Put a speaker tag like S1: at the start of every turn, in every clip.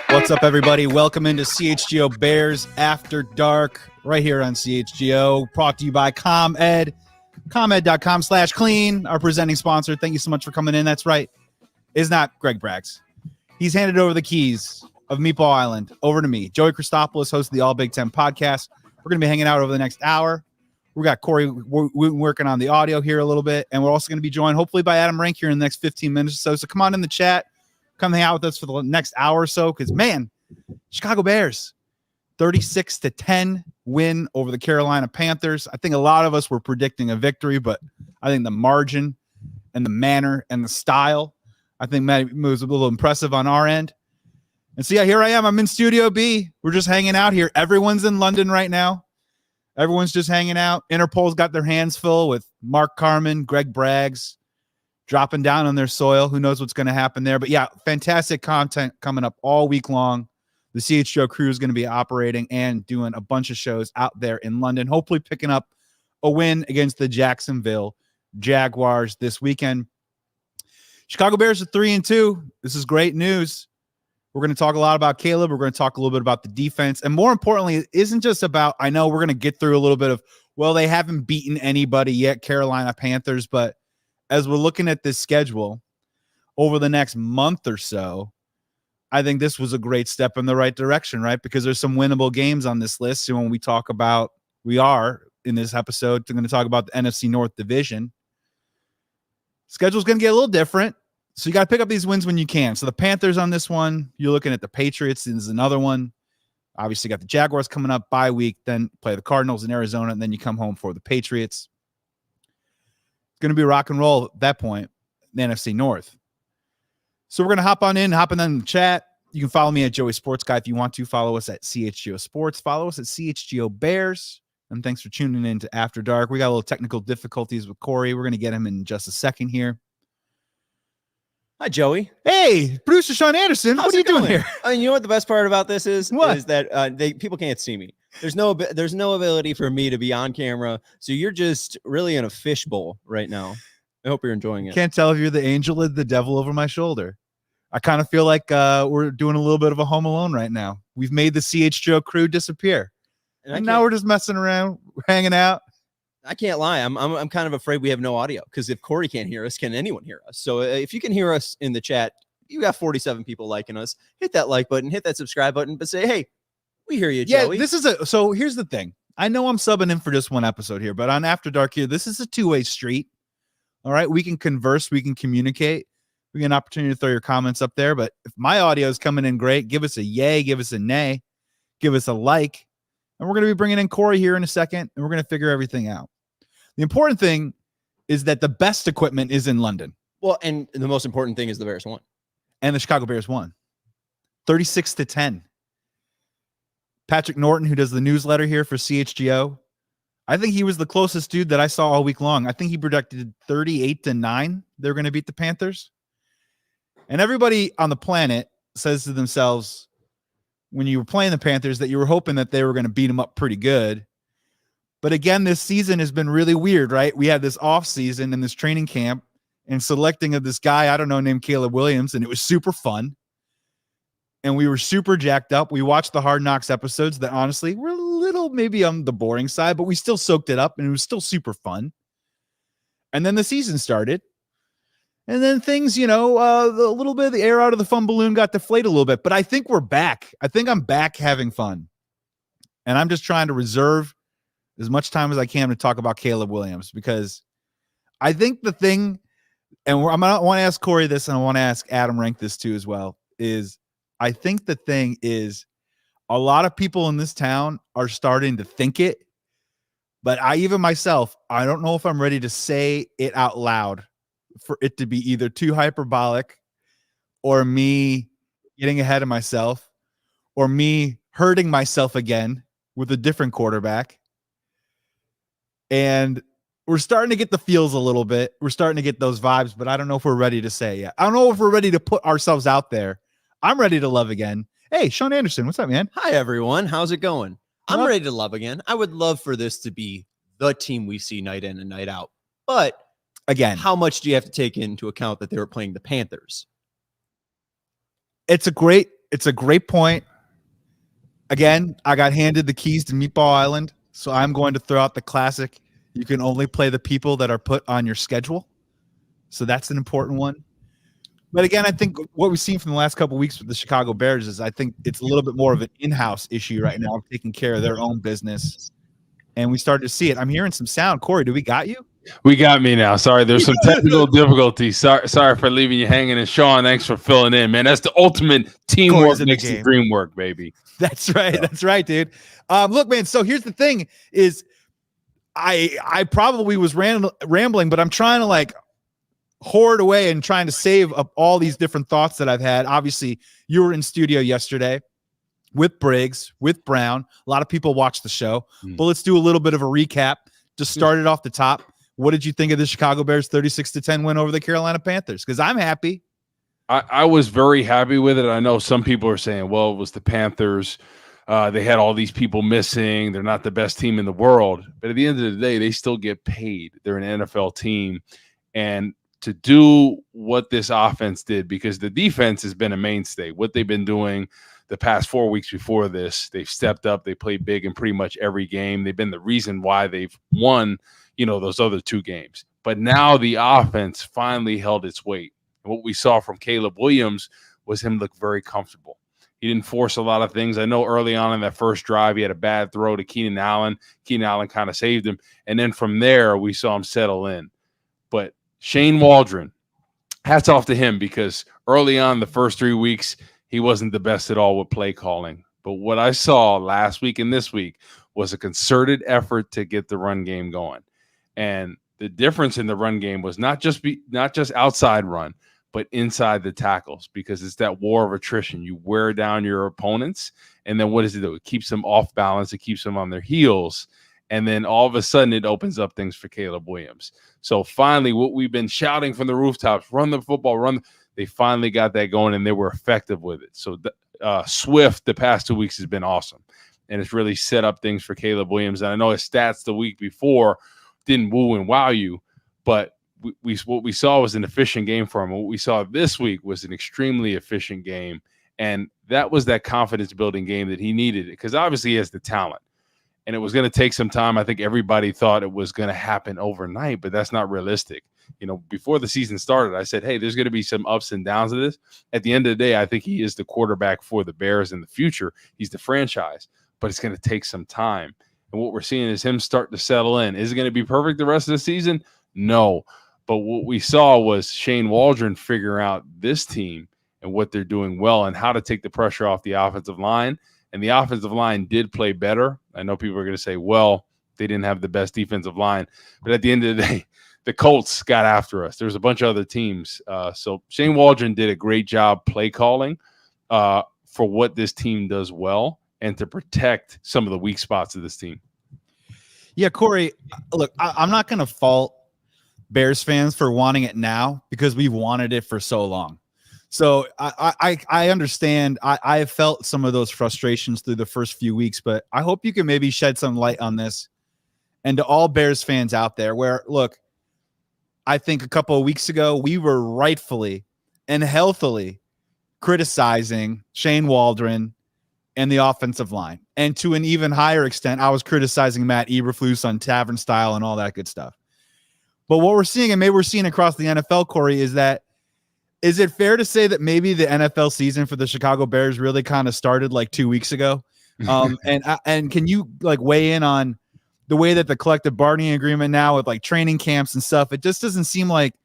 S1: What's up, everybody? Welcome into CHGO Bears After Dark right here on CHGO, brought to you by ComEd, ComEd.com/clean, our presenting sponsor. Thank you so much for coming in. That's right. It's not Greg Braggs. He's handed over the keys of Meatball Island over to me. Joey Christopoulos, host of the All Big Ten podcast. We're going to be hanging out over the next hour. We got Corey working on the audio here a little bit, and we're also going to be joined hopefully by Adam Rank here in the next 15 minutes or so. So come on in the chat. Come hang out with us for the next hour or so, because, man, Chicago Bears, 36-10 win over the Carolina Panthers. I think a lot of us were predicting a victory, but I think the margin and the manner and the style, I think was a little impressive on our end. And so, yeah, here I am. I'm in Studio B. We're just hanging out here. Everyone's in London right now. Everyone's just hanging out. Interpol's got their hands full with Mark Carman, Greg Braggs, dropping down on their soil. Who knows what's going to happen there? But yeah, fantastic content coming up all week long. The CHGO crew is going to be operating and doing a bunch of shows out there in London, hopefully picking up a win against the Jacksonville Jaguars this weekend. Chicago Bears are 3-2. This is great news. We're going to talk a lot about Caleb. We're going to talk a little bit about the defense. And more importantly, it isn't just about, I know we're going to get through a little bit of, well, they haven't beaten anybody yet, Carolina Panthers, but as we're looking at this schedule over the next month or so, I think this was a great step in the right direction, right? Because there's some winnable games on this list. And when we talk about, we are in this episode, we're going to talk about the NFC North Division. Schedule's going to get a little different. So you got to pick up these wins when you can. So the Panthers on this one, you're looking at the Patriots. This is another one. Obviously got the Jaguars coming up bye week, then play the Cardinals in Arizona, and then you come home for the Patriots. It's going to be rock and roll at that point, the NFC North. So we're going to hop on in the chat. You can follow me at Joey Sports Guy if you want to. Follow us at CHGO Sports. Follow us at CHGO Bears. And thanks for tuning in to After Dark. We got a little technical difficulties with Corey. We're going to get him in just a second here.
S2: Hi, Joey.
S1: Hey, producer Sean Anderson. What are you doing here?
S2: I mean, you know what the best part about this is?
S1: What?
S2: Is that people can't see me. There's no ability for me to be on camera. So you're just really in a fishbowl right now. I hope you're enjoying it.
S1: Can't tell if you're the angel or the devil over my shoulder. I kind of feel like we're doing a little bit of a Home Alone right now. We've made the CHGO crew disappear. And now we're just messing around, hanging out.
S2: I can't lie. I'm kind of afraid we have no audio, because if Corey can't hear us, can anyone hear us? So if you can hear us in the chat, you got 47 people liking us. Hit that like button, hit that subscribe button, but say, hey, we hear you, Joey.
S1: Yeah, so here's the thing. I know I'm subbing in for just one episode here, but on After Dark here, this is a two-way street. All right, we can converse, we can communicate. We get an opportunity to throw your comments up there. But if my audio is coming in great, give us a yay, give us a nay, give us a like. And we're going to be bringing in Corey here in a second, and we're going to figure everything out. The important thing is that the best equipment is in London.
S2: Well, and the most important thing is the Bears won.
S1: And the Chicago Bears won. 36-10. Patrick Norton, who does the newsletter here for CHGO, I think he was the closest dude that I saw all week long. I think he predicted 38-9 they're going to beat the Panthers. And everybody on the planet says to themselves, when you were playing the Panthers, that you were hoping that they were going to beat them up pretty good. But again, this season has been really weird, right? We had this off season and this training camp and selecting of this guy, I don't know, named Caleb Williams, and it was super fun. And we were super jacked up. We watched the Hard Knocks episodes that honestly were a little maybe on the boring side, but we still soaked it up and it was still super fun. And then the season started. And then things, a little bit of the air out of the fun balloon got deflated a little bit. But I think we're back. I think I'm back having fun. And I'm just trying to reserve as much time as I can to talk about Caleb Williams, because I think the thing, and I want to ask Corey this, and I want to ask Adam Rank this too as well, is I think the thing is a lot of people in this town are starting to think it, but even myself, I don't know if I'm ready to say it out loud for it to be either too hyperbolic or me getting ahead of myself or me hurting myself again with a different quarterback. And we're starting to get the feels a little bit. We're starting to get those vibes, but I don't know if we're ready to say yet. I don't know if we're ready to put ourselves out there. I'm ready to love again. Hey, Sean Anderson, what's up, man?
S2: Hi, everyone. How's it going? I'm
S1: Well,
S2: ready to love again. I would love for this to be the team we see night in and night out. But
S1: again,
S2: how much do you have to take into account that they were playing the Panthers?
S1: it's a great point. Again, I got handed the keys to Meatball Island, so I'm going to throw out the classic. You can only play the people that are put on your schedule. So that's an important one. But again, I think what we've seen from the last couple of weeks with the Chicago Bears is I think it's a little bit more of an in-house issue right now, taking care of their own business. And we started to see it. I'm hearing some sound. Corey, do we got you?
S3: We got me now. Sorry, there's some technical difficulties. Sorry for leaving you hanging. And Sean, thanks for filling in, man. That's the ultimate teamwork makes the dream work, baby.
S1: That's right. Yeah. That's right, dude. Look, man. So here's the thing: is I probably was rambling, but I'm trying to like hoard away and trying to save up all these different thoughts that I've had. Obviously, you were in studio yesterday with Briggs, with Brown. A lot of people watched the show, but let's do a little bit of a recap. Just start it off the top. What did you think of the Chicago Bears 36-10 win over the Carolina Panthers? Because I'm happy.
S3: I was very happy with it. I know some people are saying, well, it was the Panthers. They had all these people missing. They're not the best team in the world. But at the end of the day, they still get paid. They're an NFL team. And to do what this offense did, because the defense has been a mainstay, what they've been doing the past 4 weeks before this, they've stepped up. They played big in pretty much every game. They've been the reason why they've won, those other 2 games. But now the offense finally held its weight. And what we saw from Caleb Williams was him look very comfortable. He didn't force a lot of things. I know early on in that first drive, he had a bad throw to Keenan Allen. Keenan Allen kind of saved him. And then from there, we saw him settle in. But Shane Waldron, hats off to him, because early on the first 3 weeks, he wasn't the best at all with play calling. But what I saw last week and this week was a concerted effort to get the run game going. And the difference in the run game was not just outside run, but inside the tackles, because it's that war of attrition. You wear down your opponents, and then what does it do? It keeps them off balance. It keeps them on their heels. And then all of a sudden it opens up things for Caleb Williams. So finally, what we've been shouting from the rooftops, run the football, they finally got that going, and they were effective with it. So Swift the past 2 weeks has been awesome, and it's really set up things for Caleb Williams. And I know his stats the week before didn't woo and wow you, but what we saw was an efficient game for him. What we saw this week was an extremely efficient game, and that was that confidence-building game that he needed, because obviously he has the talent. And it was going to take some time. I think everybody thought it was going to happen overnight, but that's not realistic. Before the season started, I said, hey, there's going to be some ups and downs of this. At the end of the day, I think he is the quarterback for the Bears in the future. He's the franchise, but it's going to take some time. And what we're seeing is him start to settle in. Is it going to be perfect the rest of the season? No. But what we saw was Shane Waldron figure out this team and what they're doing well and how to take the pressure off the offensive line. And the offensive line did play better. I know people are going to say, well, they didn't have the best defensive line. But at the end of the day, the Colts got after us. There's a bunch of other teams. So Shane Waldron did a great job play calling for what this team does well and to protect some of the weak spots of this team.
S1: Yeah, Corey, look, I'm not going to fault Bears fans for wanting it now, because we've wanted it for so long. So I understand. I have felt some of those frustrations through the first few weeks, but I hope you can maybe shed some light on this. And to all Bears fans out there, where, look, I think a couple of weeks ago, we were rightfully and healthily criticizing Shane Waldron and the offensive line. And to an even higher extent, I was criticizing Matt Eberflus on Tavern Style and all that good stuff. But what we're seeing, and maybe we're seeing across the NFL, Corey, is it fair to say that maybe the NFL season for the Chicago Bears really kind of started like 2 weeks ago? And can you like weigh in on the way that the collective bargaining agreement now with like training camps and stuff, it just doesn't seem like,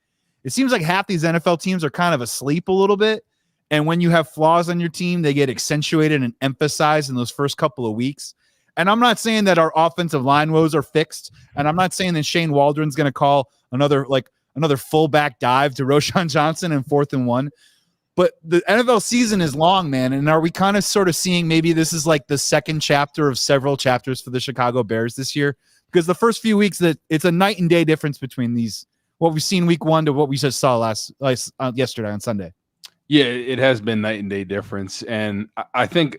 S1: it seems like half these NFL teams are kind of asleep a little bit. And when you have flaws on your team, they get accentuated and emphasized in those first couple of weeks. And I'm not saying that our offensive line woes are fixed. And I'm not saying that Shane Waldron's going to call another like another fullback dive to Roschon Johnson in 4th and 1. But the NFL season is long, man. And are we kind of sort of seeing maybe this is like the second chapter of several chapters for the Chicago Bears this year? Because the first few weeks, that it's a night and day difference between these, what we've seen week 1 to what we just saw yesterday on Sunday.
S3: Yeah, it has been night and day difference. And I think,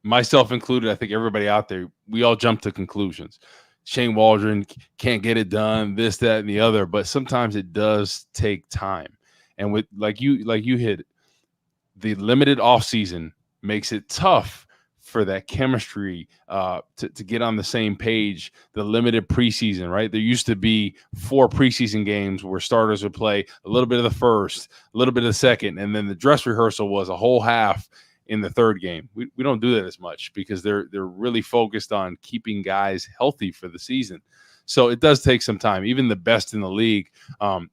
S3: myself included, I think everybody out there, we all jump to conclusions. Shane Waldron can't get it done, this, that, and the other. But sometimes it does take time. And with like you hit, the limited offseason makes it tough for that chemistry to get on the same page. The limited preseason, right? There used to be 4 preseason games where starters would play a little bit of the first, a little bit of the second, and then the dress rehearsal was a whole half in the third game. We don't do that as much because they're really focused on keeping guys healthy for the season. So it does take some time. Even the best in the league,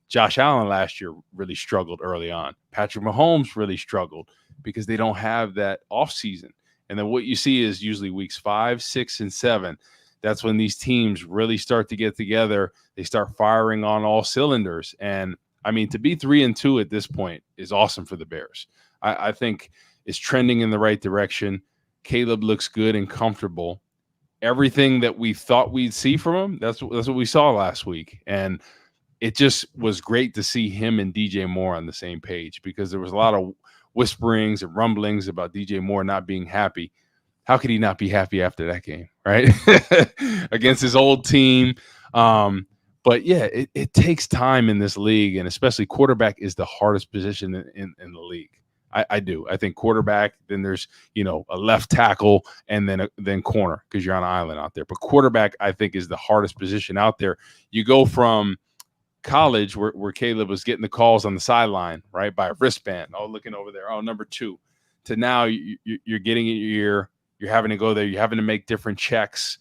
S3: Josh Allen last year really struggled early on. Patrick Mahomes really struggled because they don't have that offseason. And then what you see is usually weeks 5, 6, and 7. That's when these teams really start to get together. They start firing on all cylinders. And, I mean, to be 3-2 at this point is awesome for the Bears. I think it's trending in the right direction. Caleb looks good and comfortable. Everything that we thought we'd see from him, that's what we saw last week. And it just was great to see him and DJ Moore on the same page because there was a lot of whisperings and rumblings about DJ Moore not being happy. How could he not be happy after that game, right? Against his old team. But, yeah, it takes time in this league, and especially quarterback is the hardest position in the league. I do. I think quarterback, then there's, a left tackle and then corner because you're on an island out there. But quarterback, I think, is the hardest position out there. You go from college where Caleb was getting the calls on the sideline, right, by a wristband, looking over there, number 2, to now you're getting in your ear. You're having to go there. You're having to make different checks.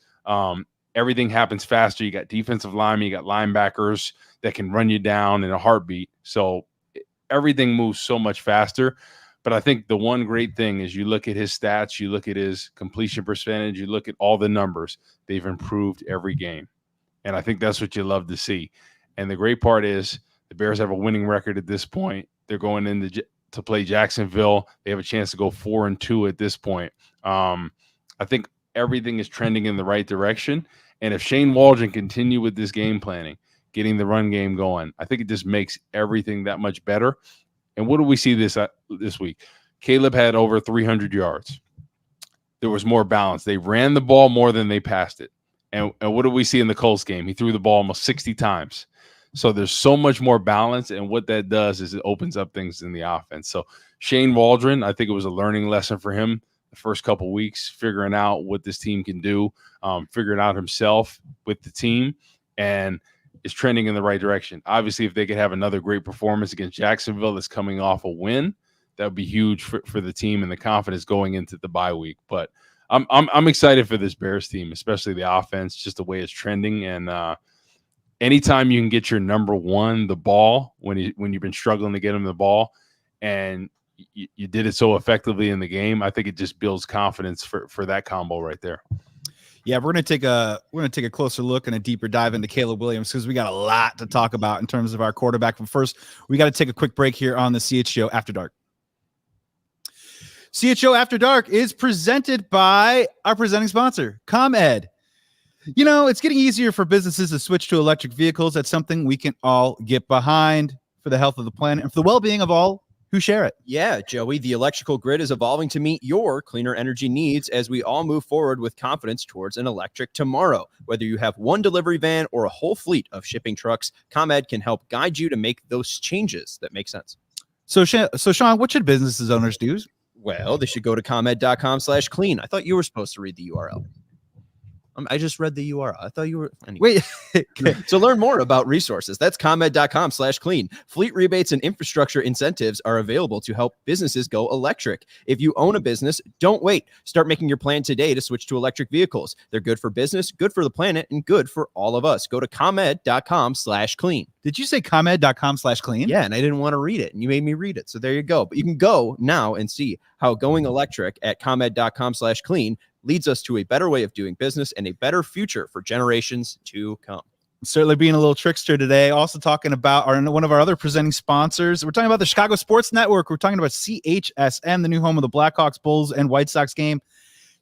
S3: Everything happens faster. You got defensive linemen. You got linebackers that can run you down in a heartbeat. So everything moves so much faster. But I think the one great thing is you look at his stats, you look at his completion percentage, you look at all the numbers. They've improved every game. And I think that's what you love to see. And the great part is the Bears have a winning record at this point. They're going in to play Jacksonville. They have a chance to go 4-2 at this point. I think everything is trending in the right direction. And if Shane Waldron continue with this game planning, getting the run game going, I think it just makes everything that much better. And what do we see this week? Caleb had over 300 yards. There was more balance. They ran the ball more than they passed it. And what do we see in the Colts game? He threw the ball almost 60 times. So there's so much more balance. And what that does is it opens up things in the offense. So Shane Waldron, I think it was a learning lesson for him the first couple of weeks, figuring out what this team can do, figuring out himself with the team. And is trending in the right direction. Obviously, if they could have another great performance against Jacksonville that's coming off a win, that would be huge for the team and the confidence going into the bye week. But I'm excited for this Bears team, especially the offense, just the way it's trending. And anytime you can get your number 1 the ball when you've been struggling to get him the ball, and you did it so effectively in the game, I think it just builds confidence for that combo right there.
S1: Yeah, we're gonna take a closer look and a deeper dive into Caleb Williams because we got a lot to talk about in terms of our quarterback. But first, we got to take a quick break here on the CHGO After Dark. CHGO After Dark is presented by our presenting sponsor, ComEd. It's getting easier for businesses to switch to electric vehicles. That's something we can all get behind for the health of the planet and for the well-being of all who share it.
S2: Yeah, Joey, the electrical grid is evolving to meet your cleaner energy needs as we all move forward with confidence towards an electric tomorrow. Whether you have one delivery van or a whole fleet of shipping trucks, ComEd can help guide you to make those changes that make sense.
S1: So Sean, what should businesses owners do?
S2: Well, they should go to ComEd.com/clean. I thought you were supposed to read the URL. I just read the URL. I thought you were. Anyway. Wait. So learn more about resources. That's ComEd.com/clean. Fleet rebates and infrastructure incentives are available to help businesses go electric. If you own a business, don't wait. Start making your plan today to switch to electric vehicles. They're good for business, good for the planet, and good for all of us. Go to ComEd.com/clean.
S1: Did you say ComEd.com/clean?
S2: Yeah, and I didn't want to read it, and you made me read it. So there you go. But you can go now and see how going electric at ComEd.com/clean leads us to a better way of doing business and a better future for generations to come.
S1: Certainly being a little trickster today. Also talking about one of our other presenting sponsors. We're talking about the Chicago Sports Network. We're talking about CHSN, the new home of the Blackhawks, Bulls, and White Sox game.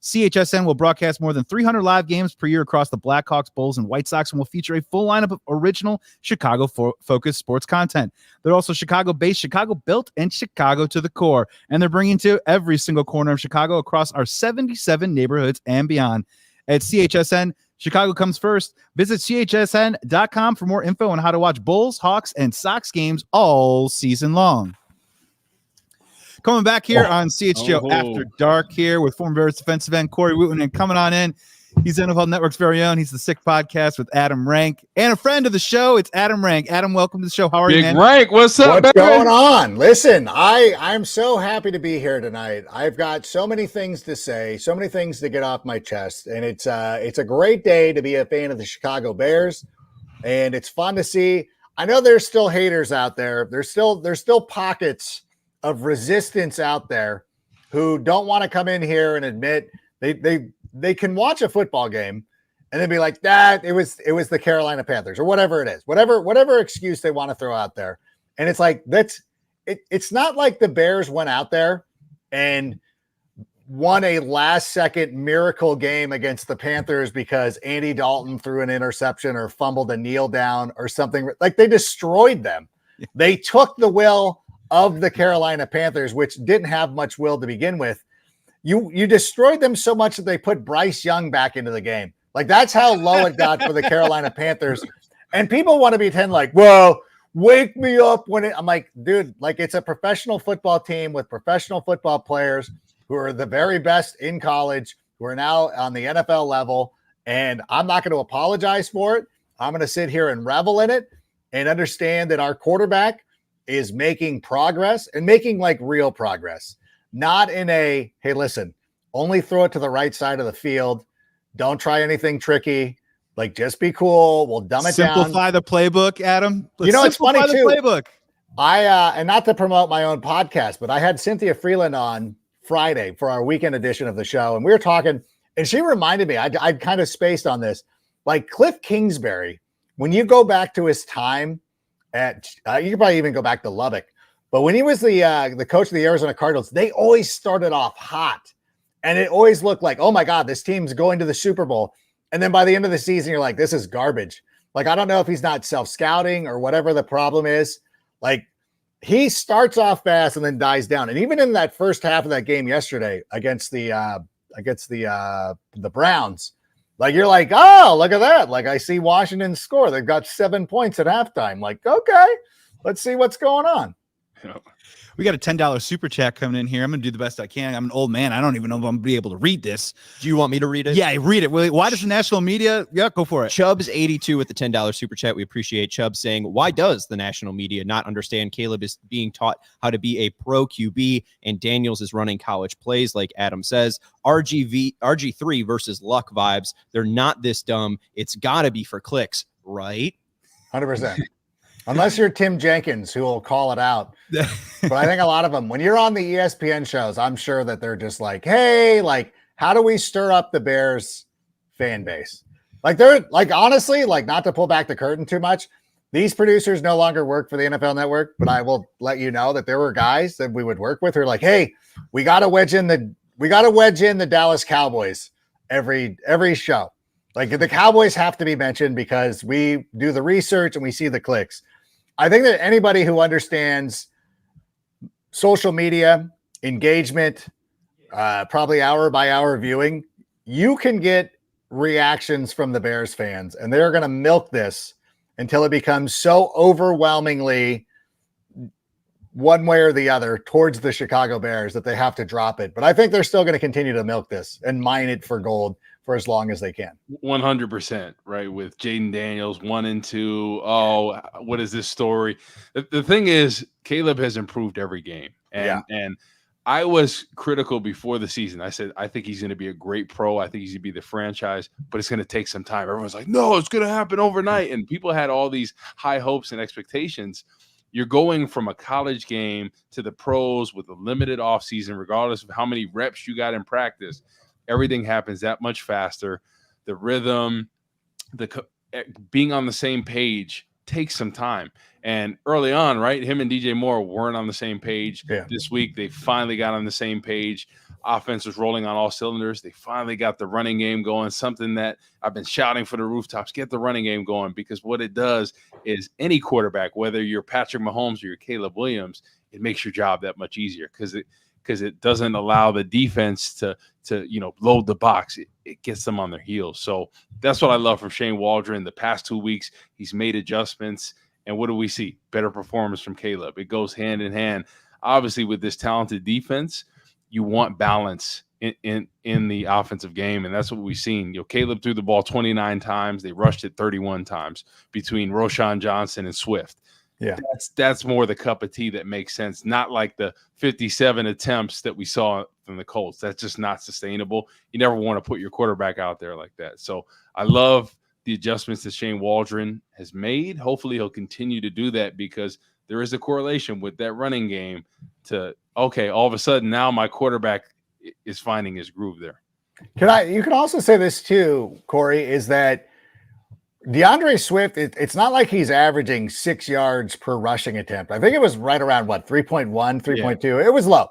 S1: CHSN will broadcast more than 300 live games per year across the Blackhawks, Bulls, and White Sox, and will feature a full lineup of original Chicago-focused sports content. They're also Chicago-based, Chicago-built, and Chicago to the core. And they're bringing to every single corner of Chicago across our 77 neighborhoods and beyond. At CHSN, Chicago comes first. Visit chsn.com for more info on how to watch Bulls, Hawks, and Sox games all season long. Coming back here on CHGO After Dark here with former Bears defensive end Corey Wooten, and coming on in, he's NFL Network's very own. He's the Sick Podcast with Adam Rank, and a friend of the show. It's Adam Rank. Adam, welcome to the show. How are you, man?
S3: Big Rank, what's up,
S4: What's
S3: man?
S4: going on? Listen, I'm so happy to be here tonight. I've got so many things to say, so many things to get off my chest, and it's a great day to be a fan of the Chicago Bears, and it's fun to see. I know there's still haters out there. There's still pockets of resistance out there who don't want to come in here and admit they can watch a football game and then be like, that it was the Carolina Panthers or whatever it is, whatever excuse they want to throw out there. And it's like, it's not like the Bears went out there and won a last second miracle game against the Panthers because Andy Dalton threw an interception or fumbled a kneel down or something. Like, they destroyed them. They took the will of the Carolina Panthers, which didn't have much will to begin with. You destroyed them so much that they put Bryce Young back into the game. Like, that's how low it got for the Carolina Panthers. And people want to pretend like, well, wake me up when I'm like, dude, like, it's a professional football team with professional football players who are the very best in college, who are now on the NFL level. And I'm not going to apologize for it. I'm going to sit here and revel in it and understand that our quarterback is making progress and making like real progress, not in a, hey, listen, only throw it to the right side of the field. Don't try anything tricky. Like, just be cool. We'll dumb it down.
S1: Simplify the playbook, Adam.
S4: It's funny too.
S1: Playbook.
S4: And not to promote my own podcast, but I had Cynthia Freeland on Friday for our weekend edition of the show. And we were talking, and she reminded me, I'd kind of spaced on this, like Cliff Kingsbury, when you go back to his time at you could probably even go back to Lubbock, but when he was the coach of the Arizona Cardinals, they always started off hot, and it always looked like, oh my God, this team's going to the Super Bowl. And then by the end of the season, you're like, this is garbage. Like, I don't know if he's not self-scouting or whatever the problem is. Like, he starts off fast and then dies down. And even in that first half of that game yesterday against the Browns, like, you're like, oh, look at that. Like, I see Washington score. They've got 7 points at halftime. Like, okay, let's see what's going on.
S1: We got a $10 super chat coming in here. I'm going to do the best I can. I'm an old man. I don't even know if I'm going to be able to read this.
S2: Do you want me to read it?
S1: Yeah, read it. Why does the national media? Yeah, go for it.
S2: Chubbs82 with the $10 super chat. We appreciate Chubbs saying, why does the national media not understand Caleb is being taught how to be a pro QB and Daniels is running college plays like Adam says? RG3 versus Luck vibes. They're not this dumb. It's got to be for clicks, right?
S4: 100%. Unless you're Tim Jenkins, who will call it out. But I think a lot of them, when you're on the ESPN shows, I'm sure that they're just like, hey, like, how do we stir up the Bears fan base? Like, they're like, honestly, like, not to pull back the curtain too much, these producers no longer work for the NFL Network, but I will let you know that there were guys that we would work with who are like, hey, we got to wedge in the Dallas Cowboys every show. Like, the Cowboys have to be mentioned because we do the research and we see the clicks. I think that anybody who understands social media, engagement, probably hour by hour viewing, you can get reactions from the Bears fans, and they're going to milk this until it becomes so overwhelmingly one way or the other towards the Chicago Bears that they have to drop it. But I think they're still going to continue to milk this and mine it for gold for as long as they can.
S3: 100%, right? With Jaden Daniels 1 and 2. Oh, what is this story? The thing is, Caleb has improved every game. And I was critical before the season. I said, I think he's going to be a great pro. I think he's going to be the franchise, but it's going to take some time. Everyone's like, no, it's going to happen overnight. And people had all these high hopes and expectations. You're going from a college game to the pros with a limited offseason, regardless of how many reps you got in practice. Everything happens that much faster. The rhythm, being on the same page takes some time. And early on, right, him and DJ Moore weren't on the same page.
S4: Yeah.
S3: This week, they finally got on the same page. Offense was rolling on all cylinders. They finally got the running game going, something that I've been shouting for the rooftops, get the running game going, because what it does is any quarterback, whether you're Patrick Mahomes or you're Caleb Williams, it makes your job that much easier because it doesn't allow the defense to load the box. It gets them on their heels. So that's what I love from Shane Waldron. The past 2 weeks, he's made adjustments. And what do we see? Better performance from Caleb. It goes hand in hand. Obviously, with this talented defense, you want balance in the offensive game, and that's what we've seen. Caleb threw the ball 29 times. They rushed it 31 times between Roschon Johnson and Swift.
S4: Yeah,
S3: that's more the cup of tea that makes sense, not like the 57 attempts that we saw from the Colts. That's just not sustainable. You never want to put your quarterback out there like that. So I love the adjustments that Shane Waldron has made. Hopefully he'll continue to do that, because there is a correlation with that running game to, okay, all of a sudden now my quarterback is finding his groove there.
S4: You can also say this too, Corey, is that DeAndre Swift, it's not like he's averaging 6 yards per rushing attempt. I think it was right around 3.1, 3.2. Yeah. It was low.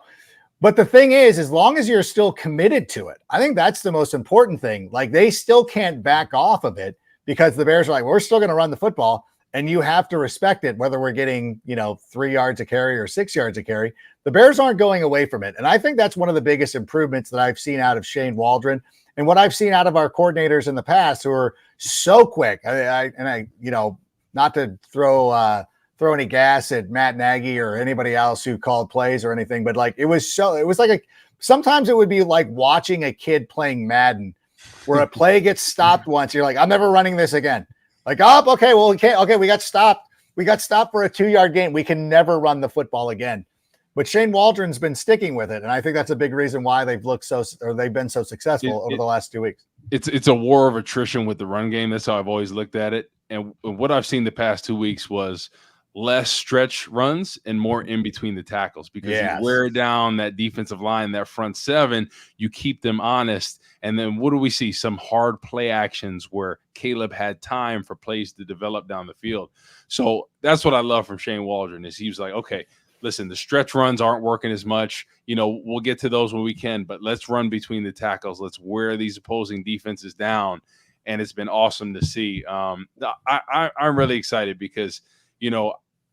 S4: But the thing is, as long as you're still committed to it, I think that's the most important thing. Like, they still can't back off of it, because the Bears are like, we're still going to run the football, and you have to respect it, whether we're getting, 3 yards a carry or 6 yards a carry. The Bears aren't going away from it. And I think that's one of the biggest improvements that I've seen out of Shane Waldron, and what I've seen out of our coordinators in the past, who are so quick. I not to throw any gas at Matt Nagy or anybody else who called plays or anything, but sometimes it would be like watching a kid playing Madden, where a play gets stopped once. You're like, I'm never running this again. Like, oh, okay, well, we can't. Okay, we got stopped. We got stopped for a 2-yard gain. We can never run the football again. But Shane Waldron's been sticking with it, and I think that's a big reason why they've been so successful over the last 2 weeks.
S3: It's a war of attrition with the run game. That's how I've always looked at it. And what I've seen the past 2 weeks was less stretch runs and more in between the tackles, because you wear down that defensive line, that front seven, you keep them honest. And then what do we see? Some hard play actions where Caleb had time for plays to develop down the field. So that's what I love from Shane Waldron, is he was like, okay, listen, the stretch runs aren't working as much. We'll get to those when we can, but let's run between the tackles. Let's wear these opposing defenses down. And it's been awesome to see. I'm really excited because,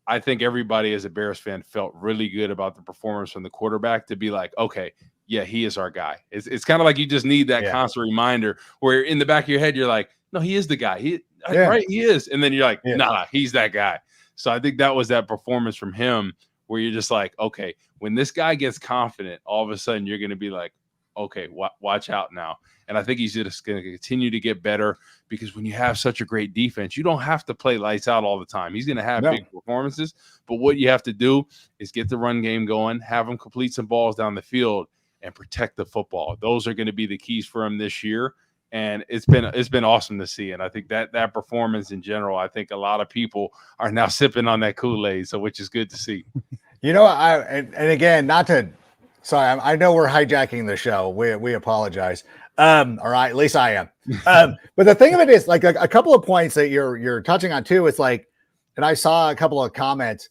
S3: I think everybody as a Bears fan felt really good about the performance from the quarterback, to be like, okay, yeah, he is our guy. It's kind of like you just need that constant reminder where in the back of your head, you're like, no, he is the guy. Right, he is. And then you're like, nah, he's that guy. So I think that was that performance from him where you're just like, okay, when this guy gets confident, all of a sudden you're going to be like, okay, watch out now. And I think he's just going to continue to get better, because when you have such a great defense, you don't have to play lights out all the time. He's going to have big performances, but what you have to do is get the run game going, have him complete some balls down the field, and protect the football. Those are going to be the keys for him this year. And it's been awesome to see. And I think that performance in general, I think a lot of people are now sipping on that Kool-Aid, so which is good to see.
S4: And again, sorry, I know we're hijacking the show. We apologize. All right, at least I am. But the thing of it is, like, a couple of points that you're touching on too. It's like, and I saw a couple of comments.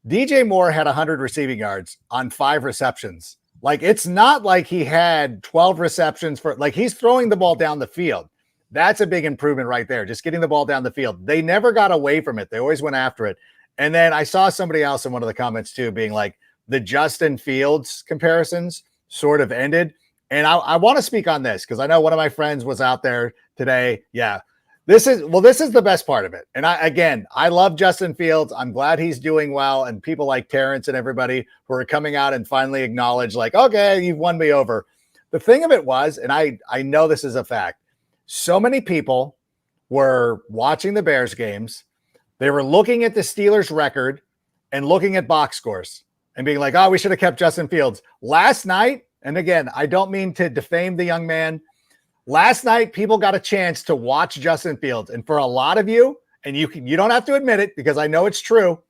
S4: DJ Moore had 100 receiving yards on 5 receptions. Like, it's not like he had 12 receptions he's throwing the ball down the field. That's a big improvement right there. Just getting the ball down the field. They never got away from it. They always went after it. And then I saw somebody else in one of the comments too, being like, the Justin Fields comparisons sort of ended. And I want to speak on this, because I know one of my friends was out there today. Yeah, this is the best part of it. And I love Justin Fields. I'm glad he's doing well. And people like Terrence and everybody who are coming out and finally acknowledge, like, okay, you've won me over. The thing of it was, and I know this is a fact, so many people were watching the Bears games. They were looking at the Steelers record and looking at box scores and being like, oh, we should have kept Justin Fields. Last night, and again, I don't mean to defame the young man. Last night, people got a chance to watch Justin Fields. And for a lot of you, and you don't have to admit it, because I know it's true,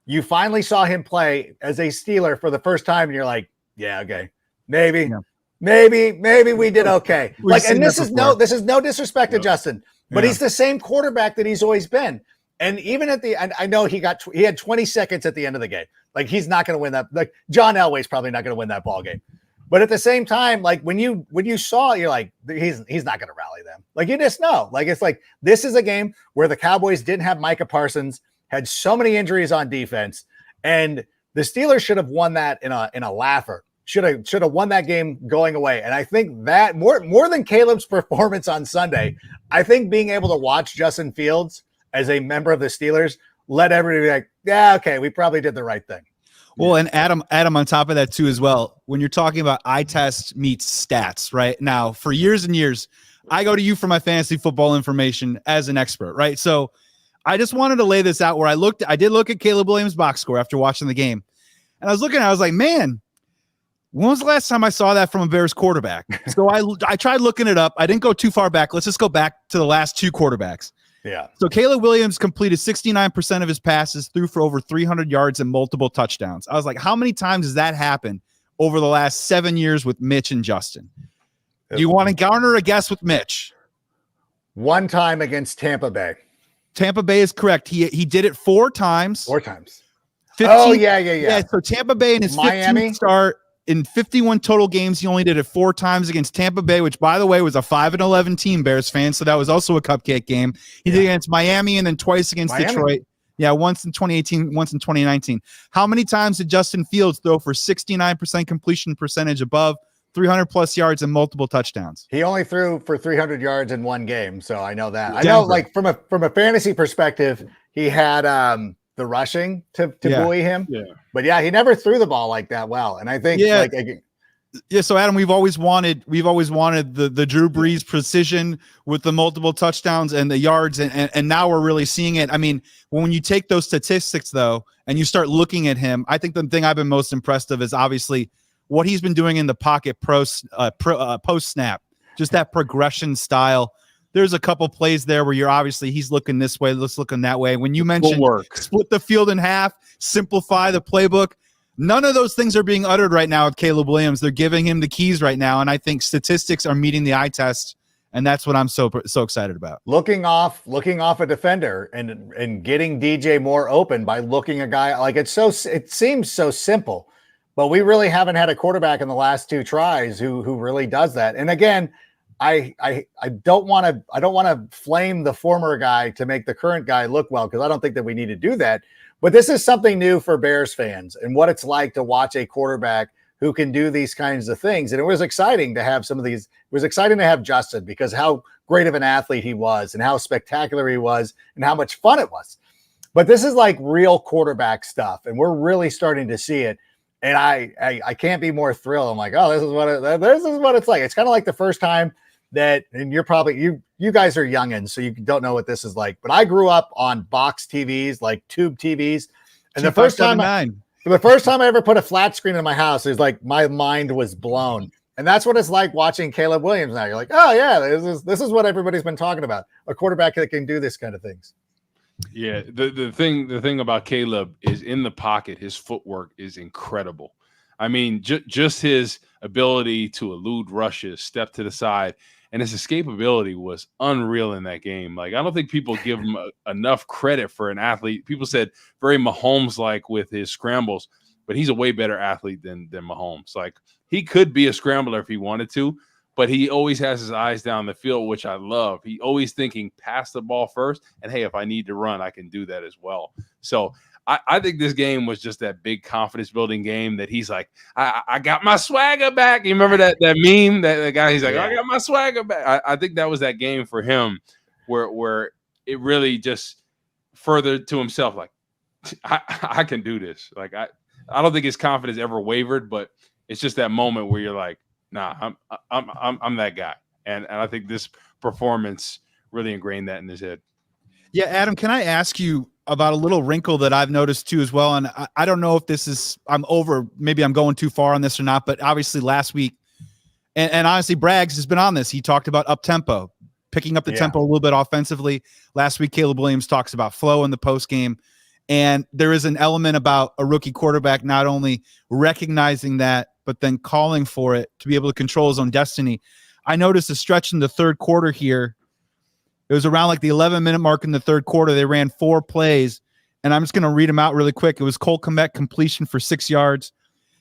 S4: you finally saw him play as a Steeler for the first time, and you're like, yeah, okay, maybe we did okay. And this is no disrespect to Justin. but he's the same quarterback that he's always been. And even at the end, I know he had 20 seconds at the end of the game. Like, he's not going to win that. Like, John Elway's probably not going to win that ball game. But at the same time, like, when you saw it, you're like, he's not going to rally them. Like, you just know. Like, it's like, this is a game where the Cowboys didn't have Micah Parsons, had so many injuries on defense, and the Steelers should have won that in a laugher. Should have won that game going away. And I think that more than Caleb's performance on Sunday, I think being able to watch Justin Fields as a member of the Steelers let everybody be like, yeah, okay, we probably did the right thing.
S1: Well, and Adam, on top of that too, as well, when you're talking about eye test meets stats, right? Now, for years and years, I go to you for my fantasy football information as an expert, right? So I just wanted to lay this out where I did look at Caleb Williams' box score after watching the game. And I was like, man, when was the last time I saw that from a Bears quarterback? So I tried looking it up. I didn't go too far back. Let's just go back to the last two quarterbacks.
S4: Yeah.
S1: So Caleb Williams completed 69% of his passes, threw for over 300 yards and multiple touchdowns. I was like, how many times has that happened over the last 7 years with Mitch and Justin? Do you want to garner a guess with Mitch?
S4: One time against Tampa Bay.
S1: Tampa Bay is correct. He did it 4 times.
S4: 4 times.
S1: 15,
S4: yeah.
S1: So Tampa Bay in his
S4: Miami
S1: 15th start in 51 total games, he only did it 4 times against Tampa Bay, which, by the way, was a 5-11 team, Bears fans. So that was also a cupcake game. He did against Miami and then twice against Detroit. Yeah, once in 2018, once in 2019. How many times did Justin Fields throw for 69% completion percentage above 300 plus yards and multiple touchdowns?
S4: He only threw for 300 yards in one game, so I know that. I know, like, from a fantasy perspective, he had the rushing to buoy him. Yeah. But yeah, he never threw the ball like that well. And I think
S1: so Adam, we've always wanted the Drew Brees precision with the multiple touchdowns and the yards, and now we're really seeing it. I mean, when you take those statistics though, and you start looking at him, I think the thing I've been most impressed of is obviously what he's been doing in the pocket post snap, just that progression style. There's a couple plays there where he's looking this way, let's looking that way. When you mentioned split the field in half, simplify the playbook, none of those things are being uttered right now with Caleb Williams. They're giving him the keys right now, and I think statistics are meeting the eye test, and that's what I'm so excited about.
S4: Looking off a defender and getting DJ Moore open by looking a guy like it seems so simple, but we really haven't had a quarterback in the last 2 tries who really does that. And again, I don't want to flame the former guy to make the current guy look well, because I don't think that we need to do that. But this is something new for Bears fans and what it's like to watch a quarterback who can do these kinds of things. And it was exciting to have some of these. It was exciting to have Justin, because how great of an athlete he was and how spectacular he was and how much fun it was. But this is like real quarterback stuff, and we're really starting to see it. And I can't be more thrilled. I'm like, oh, this is what it's like. It's kind of like the first time that, and you're probably, you guys are youngins, so you don't know what this is like, but I grew up on box TVs, like tube TVs. And the first time I ever put a flat screen in my house, it was like, my mind was blown. And that's what it's like watching Caleb Williams now. You're like, oh yeah, this is what everybody's been talking about. A quarterback that can do this kind of things.
S3: Yeah. The thing about Caleb is in the pocket, his footwork is incredible. I mean, just his ability to elude rushes, step to the side, and his escapability was unreal in that game. Like, I don't think people give him enough credit for an athlete. People said very Mahomes-like with his scrambles, but he's a way better athlete than Mahomes. Like, he could be a scrambler if he wanted to, but he always has his eyes down the field, which I love. He always thinking pass the ball first, and hey, if I need to run, I can do that as well. So I think this game was just that big confidence-building game that he's like, I got my swagger back. You remember that meme? That guy, he's like, I got my swagger back. I think that was that game for him where it really just furthered to himself, like, I can do this. Like, I don't think his confidence ever wavered, but it's just that moment where you're like, nah, I'm that guy. And I think this performance really ingrained that in his head.
S1: Yeah, Adam, can I ask you about a little wrinkle that I've noticed too as well? And I don't know if maybe I'm going too far on this or not, but obviously last week, and honestly, Braggs has been on this. He talked about up-tempo, picking up the tempo a little bit offensively. Last week, Caleb Williams talks about flow in the postgame. And there is an element about a rookie quarterback not only recognizing that, but then calling for it to be able to control his own destiny. I noticed a stretch in the third quarter here It was around like the 11-minute mark in the third quarter. They ran 4 plays, and I'm just going to read them out really quick. It was Cole Kmet completion for 6 yards.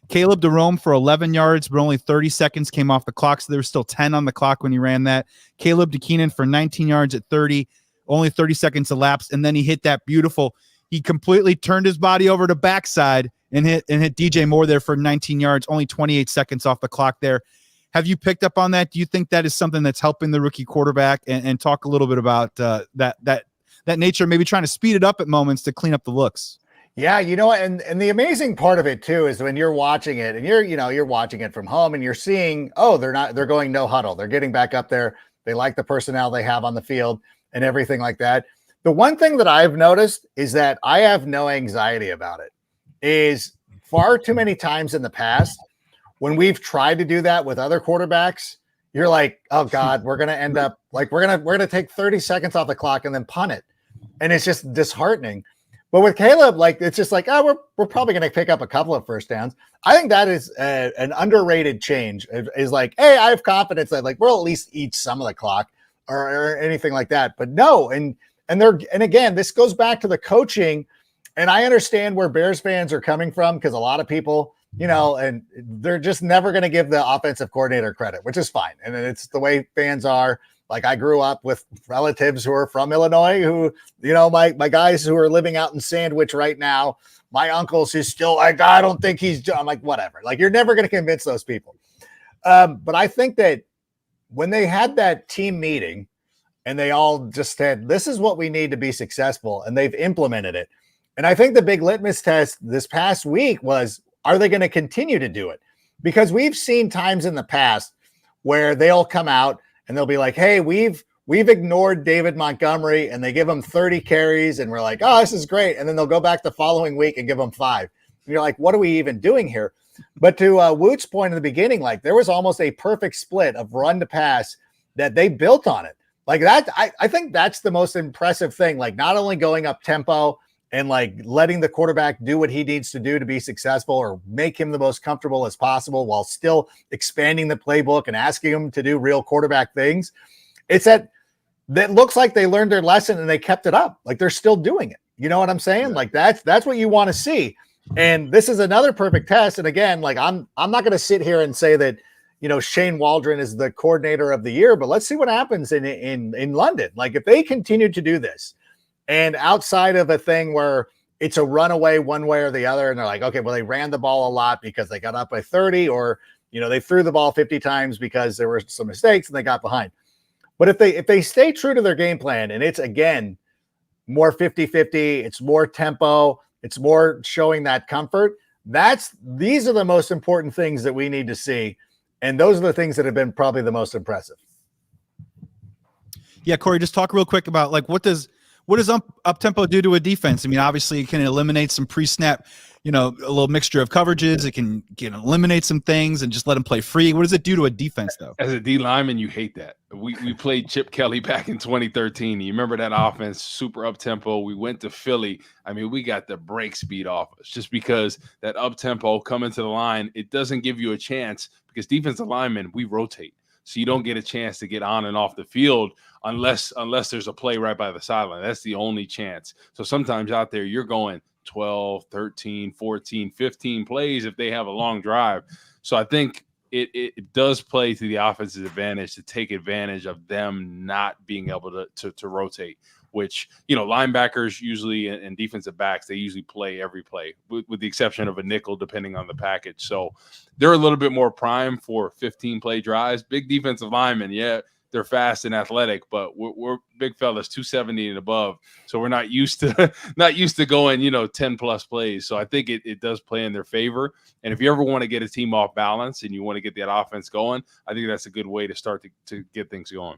S1: Caleb DeRome for 11 yards, but only 30 seconds came off the clock, so there was still 10 on the clock when he ran that. Caleb DeKeenan for 19 yards at 30, only 30 seconds elapsed, and then he hit that beautiful. He completely turned his body over to backside and hit DJ Moore there for 19 yards, only 28 seconds off the clock there. Have you picked up on that? Do you think that is something that's helping the rookie quarterback? And talk a little bit about that nature, maybe trying to speed it up at moments to clean up the looks.
S4: Yeah, you know, and the amazing part of it too is when you're watching it and you're watching it from home and you're seeing, they're going no huddle. They're getting back up there. They like the personnel they have on the field and everything like that. The one thing that I've noticed is that I have no anxiety about it. Is far too many times in the past when we've tried to do that with other quarterbacks, you're like, oh God, we're going to end up like, we're going to take 30 seconds off the clock and then punt it. And it's just disheartening. But with Caleb, like, it's just like, we're probably going to pick up a couple of first downs. I think that is an underrated change. Is like, hey, I have confidence that like, we'll at least eat some of the clock or anything like that. But no. And again, this goes back to the coaching. And I understand where Bears fans are coming from because a lot of people, and they're just never going to give the offensive coordinator credit, which is fine. And it's the way fans are. Like I grew up with relatives who are from Illinois who, my guys who are living out in Sandwich right now, my uncles who's still like, I don't think I'm like, whatever. Like you're never going to convince those people. But I think that when they had that team meeting and they all just said, this is what we need to be successful. And they've implemented it. And I think the big litmus test this past week was, are they going to continue to do it? Because we've seen times in the past where they'll come out and they'll be like, hey, we've ignored David Montgomery, and they give him 30 carries, and we're like, oh, this is great. And then they'll go back the following week and give him 5. And you're like, what are we even doing here? But to Woot's point in the beginning, like there was almost a perfect split of run to pass that they built on it. Like that, I think that's the most impressive thing. Like not only going up tempo and like letting the quarterback do what he needs to do to be successful or make him the most comfortable as possible while still expanding the playbook and asking him to do real quarterback things. It's that looks like they learned their lesson and they kept it up. Like they're still doing it. You know what I'm saying? Like that's what you want to see. And this is another perfect test. And again, like I'm not going to sit here and say that, Shane Waldron is the coordinator of the year, but let's see what happens in London. Like if they continue to do this, and outside of a thing where it's a runaway one way or the other, and they're like, okay, well, they ran the ball a lot because they got up by 30, or, they threw the ball 50 times because there were some mistakes and they got behind. But if they stay true to their game plan, and it's, again, more 50-50, it's more tempo, it's more showing that comfort, these are the most important things that we need to see. And those are the things that have been probably the most impressive.
S1: Yeah, Corey, just talk real quick about like what does up tempo do to a defense? I mean, obviously it can eliminate some pre-snap, a little mixture of coverages. It can eliminate some things and just let them play free. What does it do to a defense though?
S3: As a D lineman, you hate that. We played Chip Kelly back in 2013. You remember that offense, super up tempo. We went to Philly. I mean, we got the break speed off us just because that up tempo coming to the line, it doesn't give you a chance because defensive linemen, we rotate. So you don't get a chance to get on and off the field unless there's a play right by the sideline. That's the only chance. So sometimes out there you're going 12, 13, 14, 15 plays if they have a long drive. So I think it does play to the offense's advantage to take advantage of them not being able to rotate, which, linebackers usually and defensive backs, they usually play every play with the exception of a nickel, depending on the package. So they're a little bit more prime for 15 play drives. Big defensive linemen, yeah, they're fast and athletic, but we're big fellas, 270 and above. So we're not used to going, 10 plus plays. So I think it does play in their favor. And if you ever want to get a team off balance and you want to get that offense going, I think that's a good way to start to get things going.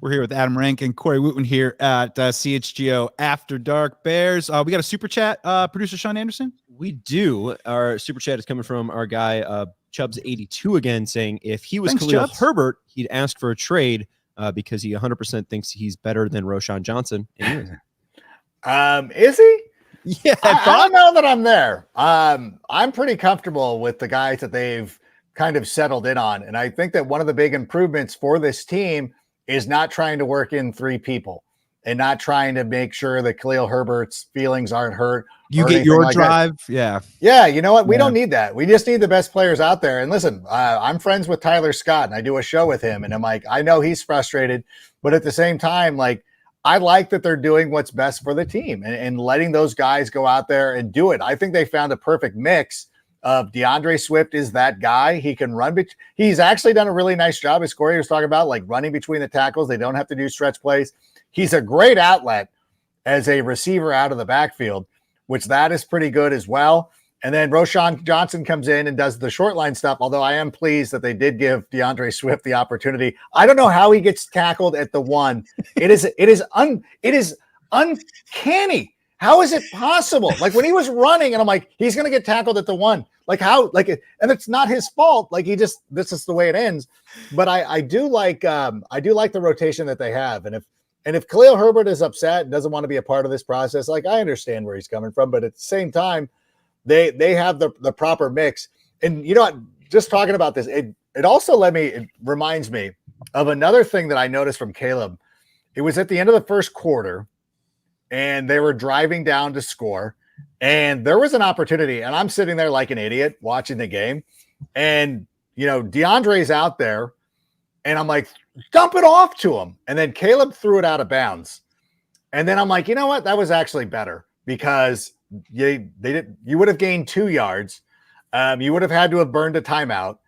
S1: We're here with Adam Rank and Corey Wootman here at CHGO After Dark Bears. We got a super chat, producer Sean Anderson.
S2: We do. Our super chat is coming from our guy Chubbs82 again, saying if he was Khalil Herbert, he'd ask for a trade because he 100% thinks he's better than Roschon Johnson.
S4: Is he?
S2: Yeah,
S4: I don't know that I'm there. I'm pretty comfortable with the guys that they've kind of settled in on, and I think that one of the big improvements for this team is not trying to work in 3 people and not trying to make sure that Khalil Herbert's feelings aren't hurt.
S1: You get your drive. Yeah.
S4: Yeah. You know what? We don't need that. We just need the best players out there. And listen, I'm friends with Tyler Scott and I do a show with him. And I'm like, I know he's frustrated, but at the same time, like, I like that they're doing what's best for the team and letting those guys go out there and do it. I think they found a perfect mix of DeAndre Swift is that guy. He can run. He's actually done a really nice job, as Corey was talking about, like running between the tackles. They don't have to do stretch plays. He's a great outlet as a receiver out of the backfield, which that is pretty good as well. And then Roschon Johnson comes in and does the short line stuff, although I am pleased that they did give DeAndre Swift the opportunity. I don't know how he gets tackled at the 1. It is uncanny. How is it possible? Like when he was running and I'm like, he's going to get tackled at the 1. Like how, like, and it's not his fault. Like this is the way it ends. But I do like the rotation that they have. And if Khalil Herbert is upset and doesn't want to be a part of this process, like I understand where he's coming from, but at the same time, they have the proper mix. And you know what, just talking about this, it reminds me of another thing that I noticed from Caleb. It was at the end of the first quarter and they were driving down to score and there was an opportunity and I'm sitting there like an idiot watching the game. And, you know, DeAndre's out there and I'm like, dump it off to him. And then Caleb threw it out of bounds. And then I'm like, you know what? That was actually better because you would have gained 2 yards. You would have had to have burned a timeout.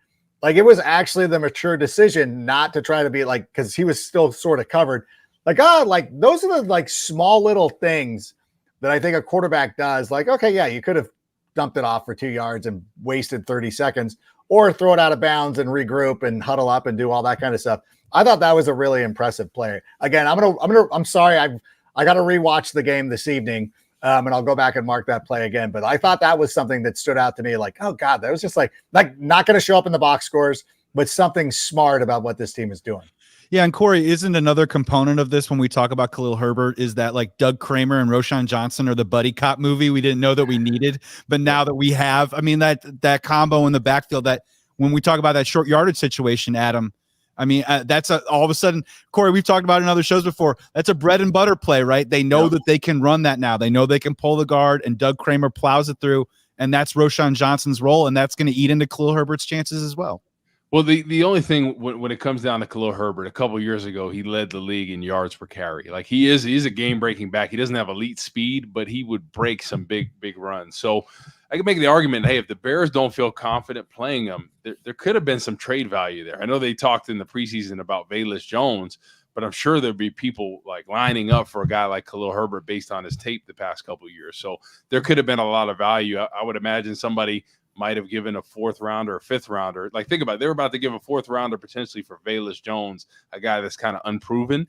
S4: Like it was actually the mature decision not to try to be like, because he was still sort of covered. Like, like those are the like small little things that I think a quarterback does. Like, okay, yeah, you could have dumped it off for 2 yards and wasted 30 seconds, or throw it out of bounds and regroup and huddle up and do all that kind of stuff. I thought that was a really impressive play. Again, I'm sorry, I got to rewatch the game this evening. And I'll go back and mark that play again. But I thought that was something that stood out to me. Like, oh God, that was just like not going to show up in the box scores, but something smart about what this team is doing.
S1: Yeah, and Corey, isn't another component of this when we talk about Khalil Herbert is that like Doug Kramer and Roschon Johnson are the buddy cop movie we didn't know that we needed, but now that we have, I mean, that combo in the backfield, that when we talk about that short yardage situation, Adam, I mean, that's all of a sudden, Corey, we've talked about it in other shows before. That's a bread and butter play, right? They know that they can run that now. They know they can pull the guard, and Doug Kramer plows it through, and that's Roschon Johnson's role, and that's going to eat into Khalil Herbert's chances as well.
S3: Well, the only thing when it comes down to Khalil Herbert, a couple years ago, he led the league in yards per carry. Like he's a game-breaking back. He doesn't have elite speed, but he would break some big runs. So I can make the argument, hey, if the Bears don't feel confident playing him, there could have been some trade value there. I know they talked in the preseason about Velus Jones, but I'm sure there'd be people like lining up for a guy like Khalil Herbert based on his tape the past couple of years. So there could have been a lot of value. I would imagine somebody might have given a 4th rounder or 5th rounder. Like think about it, they were about to give a 4th rounder potentially for Velus Jones, a guy that's kind of unproven.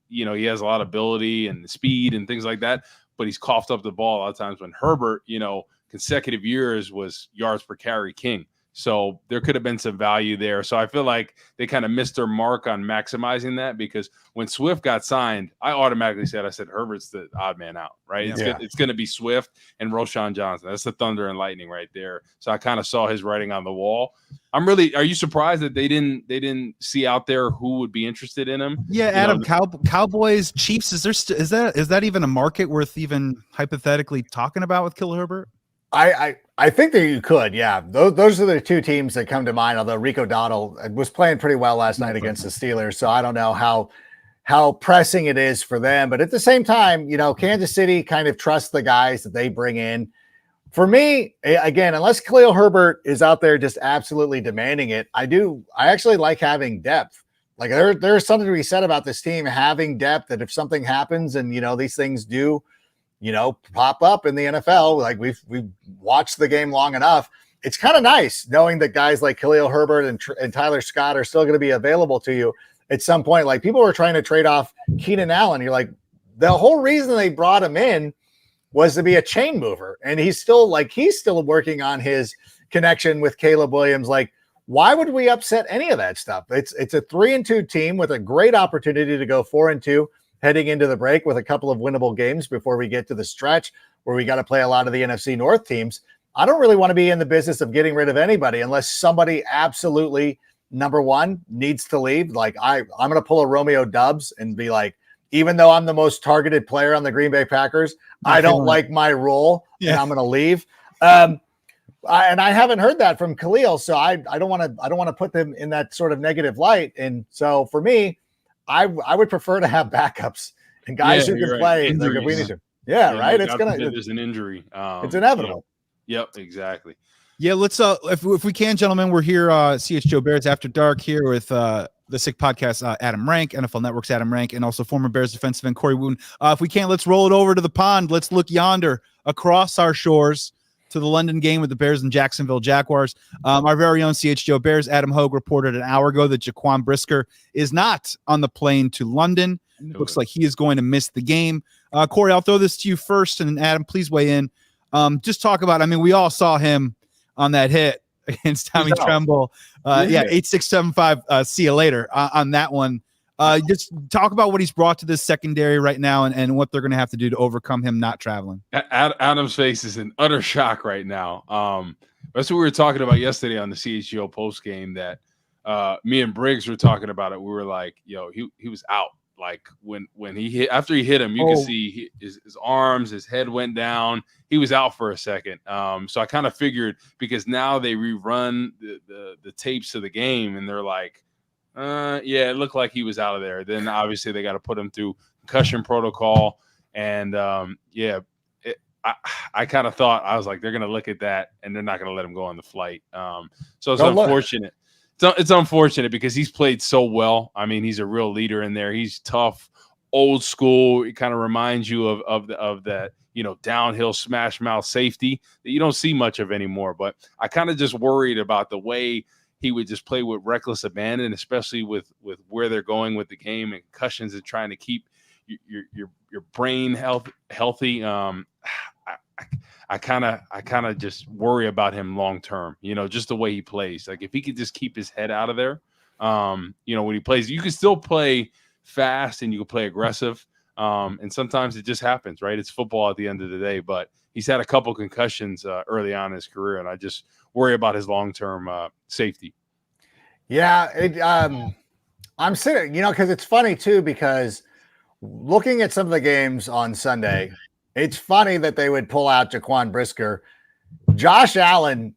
S3: You know, he has a lot of ability and speed and things like that, but he's coughed up the ball a lot of times when Herbert, you know, consecutive years was yards per carry king. So there could have been some value there. So I feel like they kind of missed their mark on maximizing that, because when Swift got signed, I automatically said Herbert's the odd man out, right? It's going to be Swift and Roschon Johnson. That's the thunder and lightning right there. So I kind of saw his writing on the wall. Are you surprised that they didn't see out there who would be interested in him?
S1: Yeah, Adam, Cowboys, Chiefs, is that even a market worth even hypothetically talking about with Khalil Herbert?
S4: I think that you could, yeah. Those are the 2 teams that come to mind, although Rico Dowdle was playing pretty well last night against the Steelers, so I don't know how pressing it is for them. But at the same time, you know, Kansas City kind of trusts the guys that they bring in. For me, again, unless Khalil Herbert is out there just absolutely demanding it, I actually like having depth. Like there's something to be said about this team having depth, that if something happens and, you know, these things do, you know, pop up in the NFL, like we've watched the game long enough. It's kind of nice knowing that guys like Khalil Herbert and Tyler Scott are still going to be available to you at some point. Like people were trying to trade off Keenan Allen. You're like, the whole reason they brought him in was to be a chain mover. And he's still working on his connection with Caleb Williams. Like, why would we upset any of that stuff? It's a 3-2 team with a great opportunity to go 4-2. Heading into the break with a couple of winnable games before we get to the stretch where we got to play a lot of the NFC North teams. I don't really want to be in the business of getting rid of anybody unless somebody absolutely number one, needs to leave. Like I'm going to pull a Romeo Dubs and be like, even though I'm the most targeted player on the Green Bay Packers, I don't like my role and I'm going to leave. And I haven't heard that from Khalil. So I don't want to put them in that sort of negative light. And so for me, I would prefer to have backups and guys who can play. Like if we need to. Yeah, right. It's
S3: there's an injury.
S4: It's inevitable.
S3: Yep, exactly.
S1: Yeah, let's if we can, gentlemen, we're here CHGO Bears After Dark here with the Sick Podcast, Adam Rank, NFL Network's Adam Rank, and also former Bears defensive end Corey Wooten. If we can, let's roll it over to the pond. Let's look yonder across our shores to the London game with the Bears and Jacksonville Jaguars. Our very own CHGO Bears, Adam Hogue, reported an hour ago that Jaquan Brisker is not on the plane to London. Looks like he is going to miss the game. Corey, I'll throw this to you first, and Adam, please weigh in. Just talk about, I mean, we all saw him on that hit against Tommy Tremble. 8-6-7-5, see you later on that one. Just talk about what he's brought to this secondary right now and what they're going to have to do to overcome him not traveling.
S3: Adam's face is in utter shock right now. That's what we were talking about yesterday on the CHGO post game that me and Briggs were talking about it. We were like, yo, he was out. Like when he hit, after he hit him, you could see his arms, his head went down. He was out for a second. So I kind of figured, because now they rerun the tapes of the game and they're like, yeah, it looked like he was out of there. Then obviously they got to put him through concussion protocol. And I kind of thought, I was like, they're going to look at that and they're not going to let him go on the flight. So it's unfortunate. It's unfortunate because he's played so well. I mean, he's a real leader in there. He's tough, old school. It kind of reminds you of that, downhill smash mouth safety that you don't see much of anymore. But I kind of just worried about the way he would just play with reckless abandon, especially with where they're going with the game and concussions and trying to keep your brain healthy. I kind of just worry about him long term, just the way he plays. Like if he could just keep his head out of there, when he plays, you can still play fast and you can play aggressive. And sometimes it just happens, right? It's football at the end of the day, but he's had a couple concussions early on in his career, and I just worry about his long-term safety.
S4: Yeah. I'm sitting, because it's funny too, because looking at some of the games on Sunday, it's funny that they would pull out Jaquan Brisker. Josh Allen,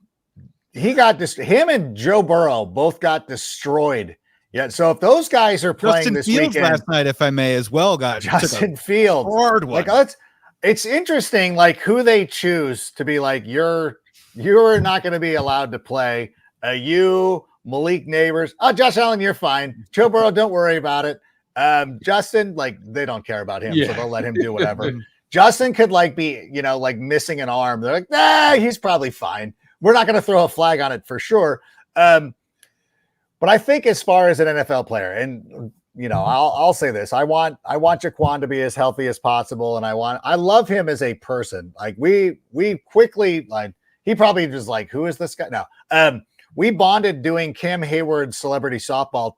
S4: him and Joe Burrow both got destroyed. Yeah, so if those guys are playing
S1: Justin
S4: this
S1: Fields
S4: weekend,
S1: last night, if I may, as well, guys.
S4: Justin Fields,
S1: hard one.
S4: Like, it's interesting, like who they choose to be like. You're not going to be allowed to play. You, Malik Neighbors. Oh, Josh Allen, you're fine. Joe Burrow, don't worry about it. Justin, like they don't care about him, so they'll let him do whatever. Justin could be, missing an arm. They're like, nah, he's probably fine. We're not going to throw a flag on it for sure. But I think as far as an NFL player, and I'll say this: I want Jaquan to be as healthy as possible, and I love him as a person. Like we quickly, he probably was like, who is this guy? No, we bonded doing Cam Hayward's celebrity softball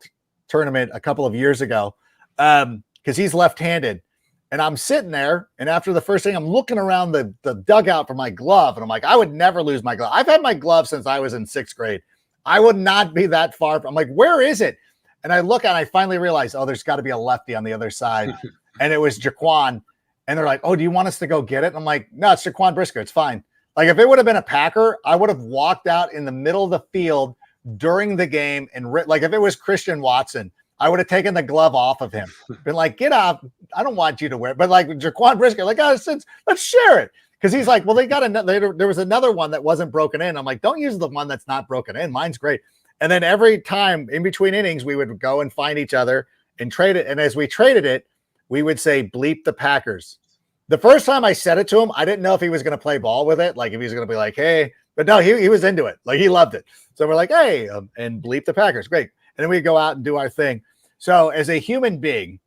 S4: tournament a couple of years ago because he's left-handed. And I'm sitting there, and after the first thing, I'm looking around the dugout for my glove, and I'm like, I would never lose my glove. I've had my glove since I was in 6th grade. I would not be that far. I'm like, where is it? And I look, and I finally realized, there's got to be a lefty on the other side. And it was Jaquan. And they're like, do you want us to go get it? And I'm like, no, it's Jaquan Brisker. It's fine. Like, if it would have been a Packer, I would have walked out in the middle of the field during the game. And like, if it was Christian Watson, I would have taken the glove off of him. Been like, get off. I don't want you to wear it. But like Jaquan Brisker, like, let's share it. Because he's like, well, they got another. There was another one that wasn't broken in. I'm like, don't use the one that's not broken in. Mine's great. And then every time in between innings, we would go and find each other and trade it. And as we traded it, we would say, bleep the Packers. The first time I said it to him, I didn't know if he was going to play ball with it. Like if he was going to be like, hey, but no, he was into it. Like he loved it. So we're like, hey, and bleep the Packers. Great. And then we go out and do our thing. So as a human being,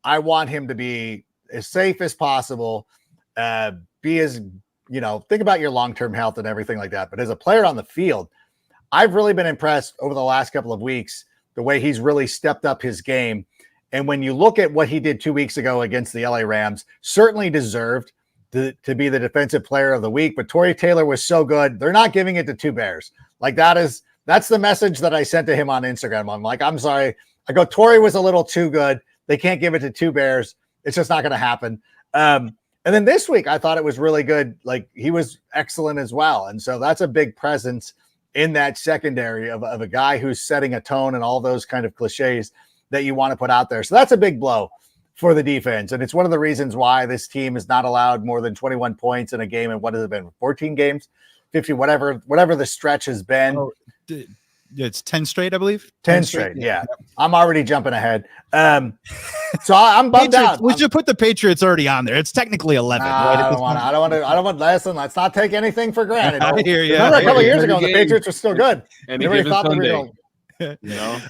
S4: I want him to be as safe as possible. Be as, think about your long-term health and everything like that. But as a player on the field, I've really been impressed over the last couple of weeks, the way he's really stepped up his game. And when you look at what he did 2 weeks ago against the LA Rams, certainly deserved to be the defensive player of the week. But Torrey Taylor was so good. They're not giving it to two Bears. Like that is That's the message that I sent to him on Instagram. I'm like, I'm sorry. I go, Torrey was a little too good. They can't give it to two Bears. It's just not going to happen. And then this week, I thought it was really good. Like, he was excellent as well. And so that's a big presence in that secondary of a guy who's setting a tone and all those kind of cliches that you want to put out there. So that's a big blow for the defense. And it's one of the reasons why this team is not allowed more than 21 points in a game. And what has it been? 14 games, 50, whatever the stretch has been.
S1: Oh, it's 10 straight, I believe.
S4: 10 straight. Yeah. I'm already jumping ahead. So I'm bummed
S1: Patriots,
S4: out.
S1: we should put the Patriots already on there. It's technically 11. Right?
S4: I don't want. Listen, let's not take anything for granted.
S1: I hear you.
S4: Remember a couple of years ago, the
S3: game.
S4: Patriots were still good.
S3: And
S4: Everybody thought they were going.
S3: You know,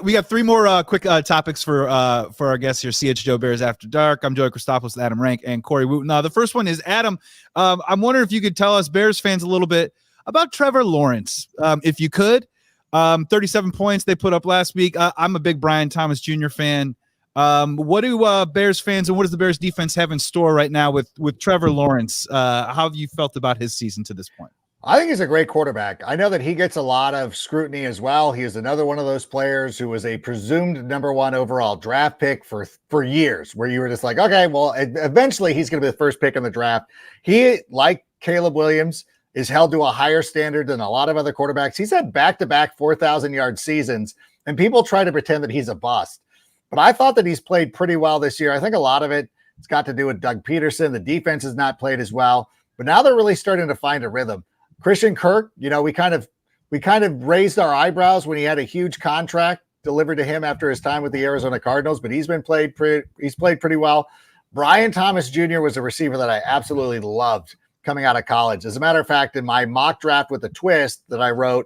S1: We got three more quick topics for our guests here. CHGO Bears After Dark. I'm Joey Christopoulos with Adam Rank and Corey Wooten. The first one is Adam. I'm wondering if you could tell us Bears fans a little bit about Trevor Lawrence, if you could. 37 points they put up last week. I'm a big Brian Thomas Jr. fan. What do Bears fans and what does the Bears defense have in store right now with Trevor Lawrence? How have you felt about his season to this point?
S4: I think he's a great quarterback. I know that he gets a lot of scrutiny as well. He is another one of those players who was a presumed number one overall draft pick for years, where you were just like, okay, well, eventually he's going to be the first pick in the draft. He, like Caleb Williams, is held to a higher standard than a lot of other quarterbacks. He's had back-to-back 4,000-yard seasons, and people try to pretend that he's a bust. But I thought that he's played pretty well this year. I think a lot of it's got to do with Doug Peterson. The defense has not played as well, but now they're really starting to find a rhythm. Christian Kirk, we kind of raised our eyebrows when he had a huge contract delivered to him after his time with the Arizona Cardinals, but he's played pretty well. Brian Thomas Jr. was a receiver that I absolutely loved coming out of college. As a matter of fact, in my mock draft with a twist that I wrote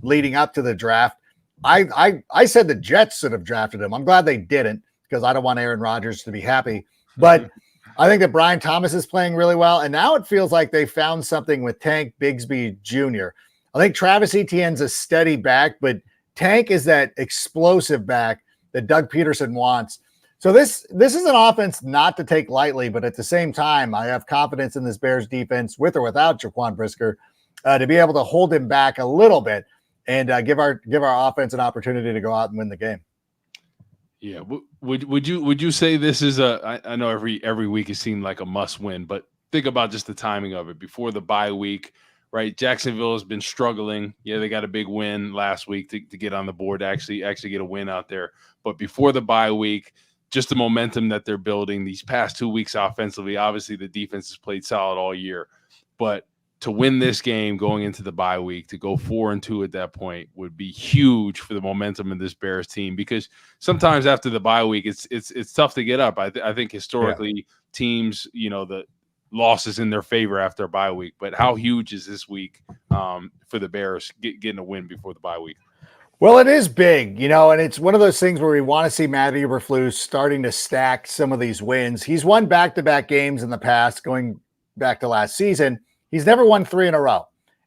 S4: leading up to the draft, I said the Jets should have drafted him. I'm glad they didn't, because I don't want Aaron Rodgers to be happy. But I think that Brian Thomas is playing really well. And now it feels like they found something with Tank Bigsby Jr. I think Travis Etienne's a steady back, but Tank is that explosive back that Doug Peterson wants. So this is an offense not to take lightly, but at the same time, I have confidence in this Bears defense, with or without Jaquan Brisker, to be able to hold him back a little bit and give our offense an opportunity to go out and win the game.
S3: yeah. Would you say this is I know every week it seemed like a must win, but think about just the timing of it before the bye week, right? Jacksonville has been struggling. Yeah, they got a big win last week to get on the board, to actually get a win out there. But before the bye week, just the momentum that they're building these past 2 weeks offensively. Obviously, the defense has played solid all year, but to win this game going into the bye week, to go 4-2 at that point would be huge for the momentum of this Bears team, because sometimes after the bye week, it's tough to get up. I think historically teams, the losses in their favor after a bye week, but how huge is this week for the Bears getting a win before the bye week?
S4: Well, it is big, and it's one of those things where we want to see Matt Eberflus starting to stack some of these wins. He's won back-to-back games in the past, going back to last season. He's never won 3 in a row,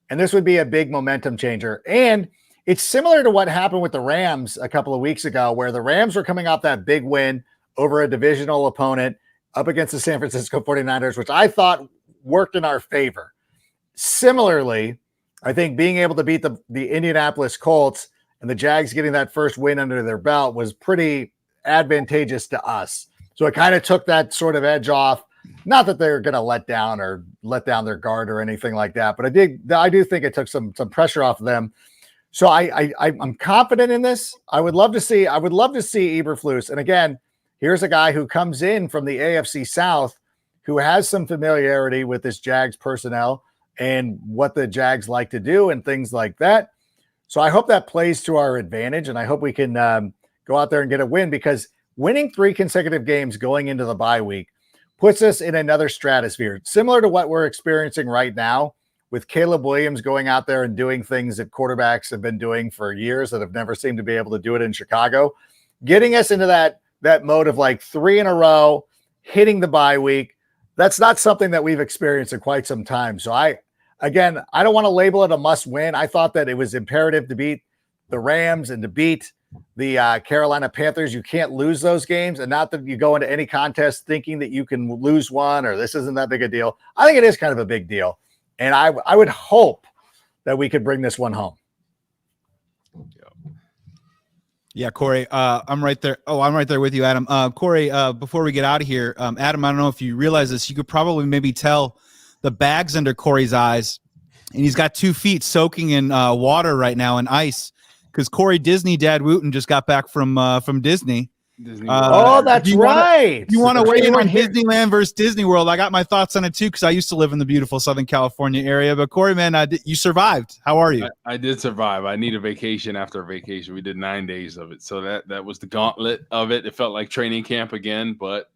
S4: and this would be a big momentum changer. And it's similar to what happened with the Rams a couple of weeks ago, where the Rams were coming off that big win over a divisional opponent up against the San Francisco 49ers, which I thought worked in our favor. Similarly, I think being able to beat the Indianapolis Colts and the Jags getting that first win under their belt was pretty advantageous to us. So it kind of took that sort of edge off. Not that they're going to let down their guard or anything like that, but I do think it took some pressure off of them. So I'm confident in this. I would love to see Eberflus. And again, here's a guy who comes in from the AFC South, who has some familiarity with this Jags personnel and what the Jags like to do and things like that. So I hope that plays to our advantage, and I hope we can go out there and get a win, because winning 3 consecutive games going into the bye week puts us in another stratosphere, similar to what we're experiencing right now with Caleb Williams going out there and doing things that quarterbacks have been doing for years that have never seemed to be able to do it in Chicago, getting us into that mode of like 3 in a row, hitting the bye week. That's not something that we've experienced in quite some time. So I don't want to label it a must win. I thought that it was imperative to beat the Rams and to beat the Carolina Panthers. You can't lose those games, and not that you go into any contest thinking that you can lose one or this isn't that big a deal. I think it is kind of a big deal, and I would hope that we could bring this one home.
S1: Yeah, Corey, I'm right there. Oh, I'm right there with you, Adam. Corey, before we get out of here, Adam, I don't know if you realize this. You could probably maybe tell the bags under Corey's eyes, and he's got 2 feet soaking in water right now and ice because Corey Disney Dad Wooten just got back from Disney.
S3: Disney
S4: Oh,
S3: World.
S4: that's
S1: you wanna-
S4: right.
S1: You want to
S4: The
S1: weigh in on
S4: favorite here.
S1: Disneyland versus Disney World? I got my thoughts on it too because I used to live in the beautiful Southern California area. But Corey, man, you survived. How are you?
S3: I did survive. I need a vacation after a vacation. We did 9 days of it, so that was the gauntlet of it. It felt like training camp again, but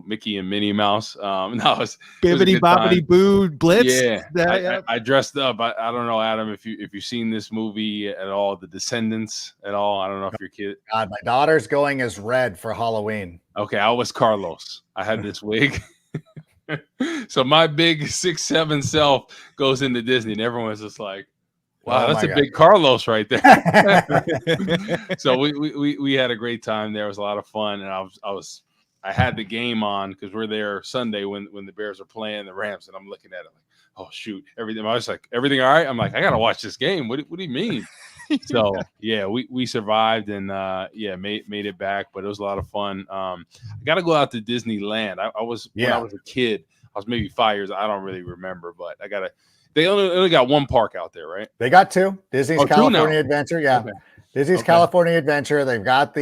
S3: Mickey and Minnie Mouse. No, it was a
S1: Bibbity
S3: good time.
S1: bobbity boo blitz.
S3: Yeah, I dressed up. I don't know, Adam, if you've seen this movie at all, The Descendants at all. I don't know if your kid.
S4: God, my daughter's going as Red for Halloween.
S3: Okay, I was Carlos. I had this wig. So my big 6'7" self goes into Disney, and everyone's just like, wow,
S4: Oh
S3: that's
S4: my
S3: a
S4: God.
S3: big Carlos right there. So we had a great time there. It was a lot of fun, and I had the game on because we're there Sunday when the Bears are playing the Rams, and I'm looking at it like, oh shoot, everything. I was like, everything all right? I'm like, I gotta watch this game. What do you mean? So yeah, we survived and made it back, but it was a lot of fun. I got to go out to Disneyland. When I was a kid. I was maybe 5 years. I don't really remember, but I gotta. They only got one park out there, right?
S4: They got 2. Disney's
S3: 2
S4: California
S3: now.
S4: Adventure. Yeah.
S3: Okay.
S4: Disney's
S3: Okay.
S4: California Adventure. They've got the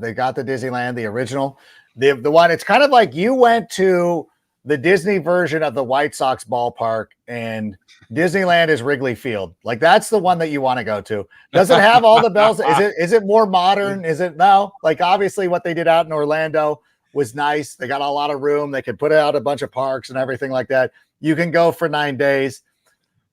S4: Disneyland, the original. The one, it's kind of like you went to the Disney version of the White Sox ballpark, and Disneyland is Wrigley Field. Like that's the one that you want to go to. Does it have all the bells? Is it more modern? Is it no? Like obviously what they did out in Orlando was nice. They got a lot of room. They could put out a bunch of parks and everything like that. You can go for 9 days.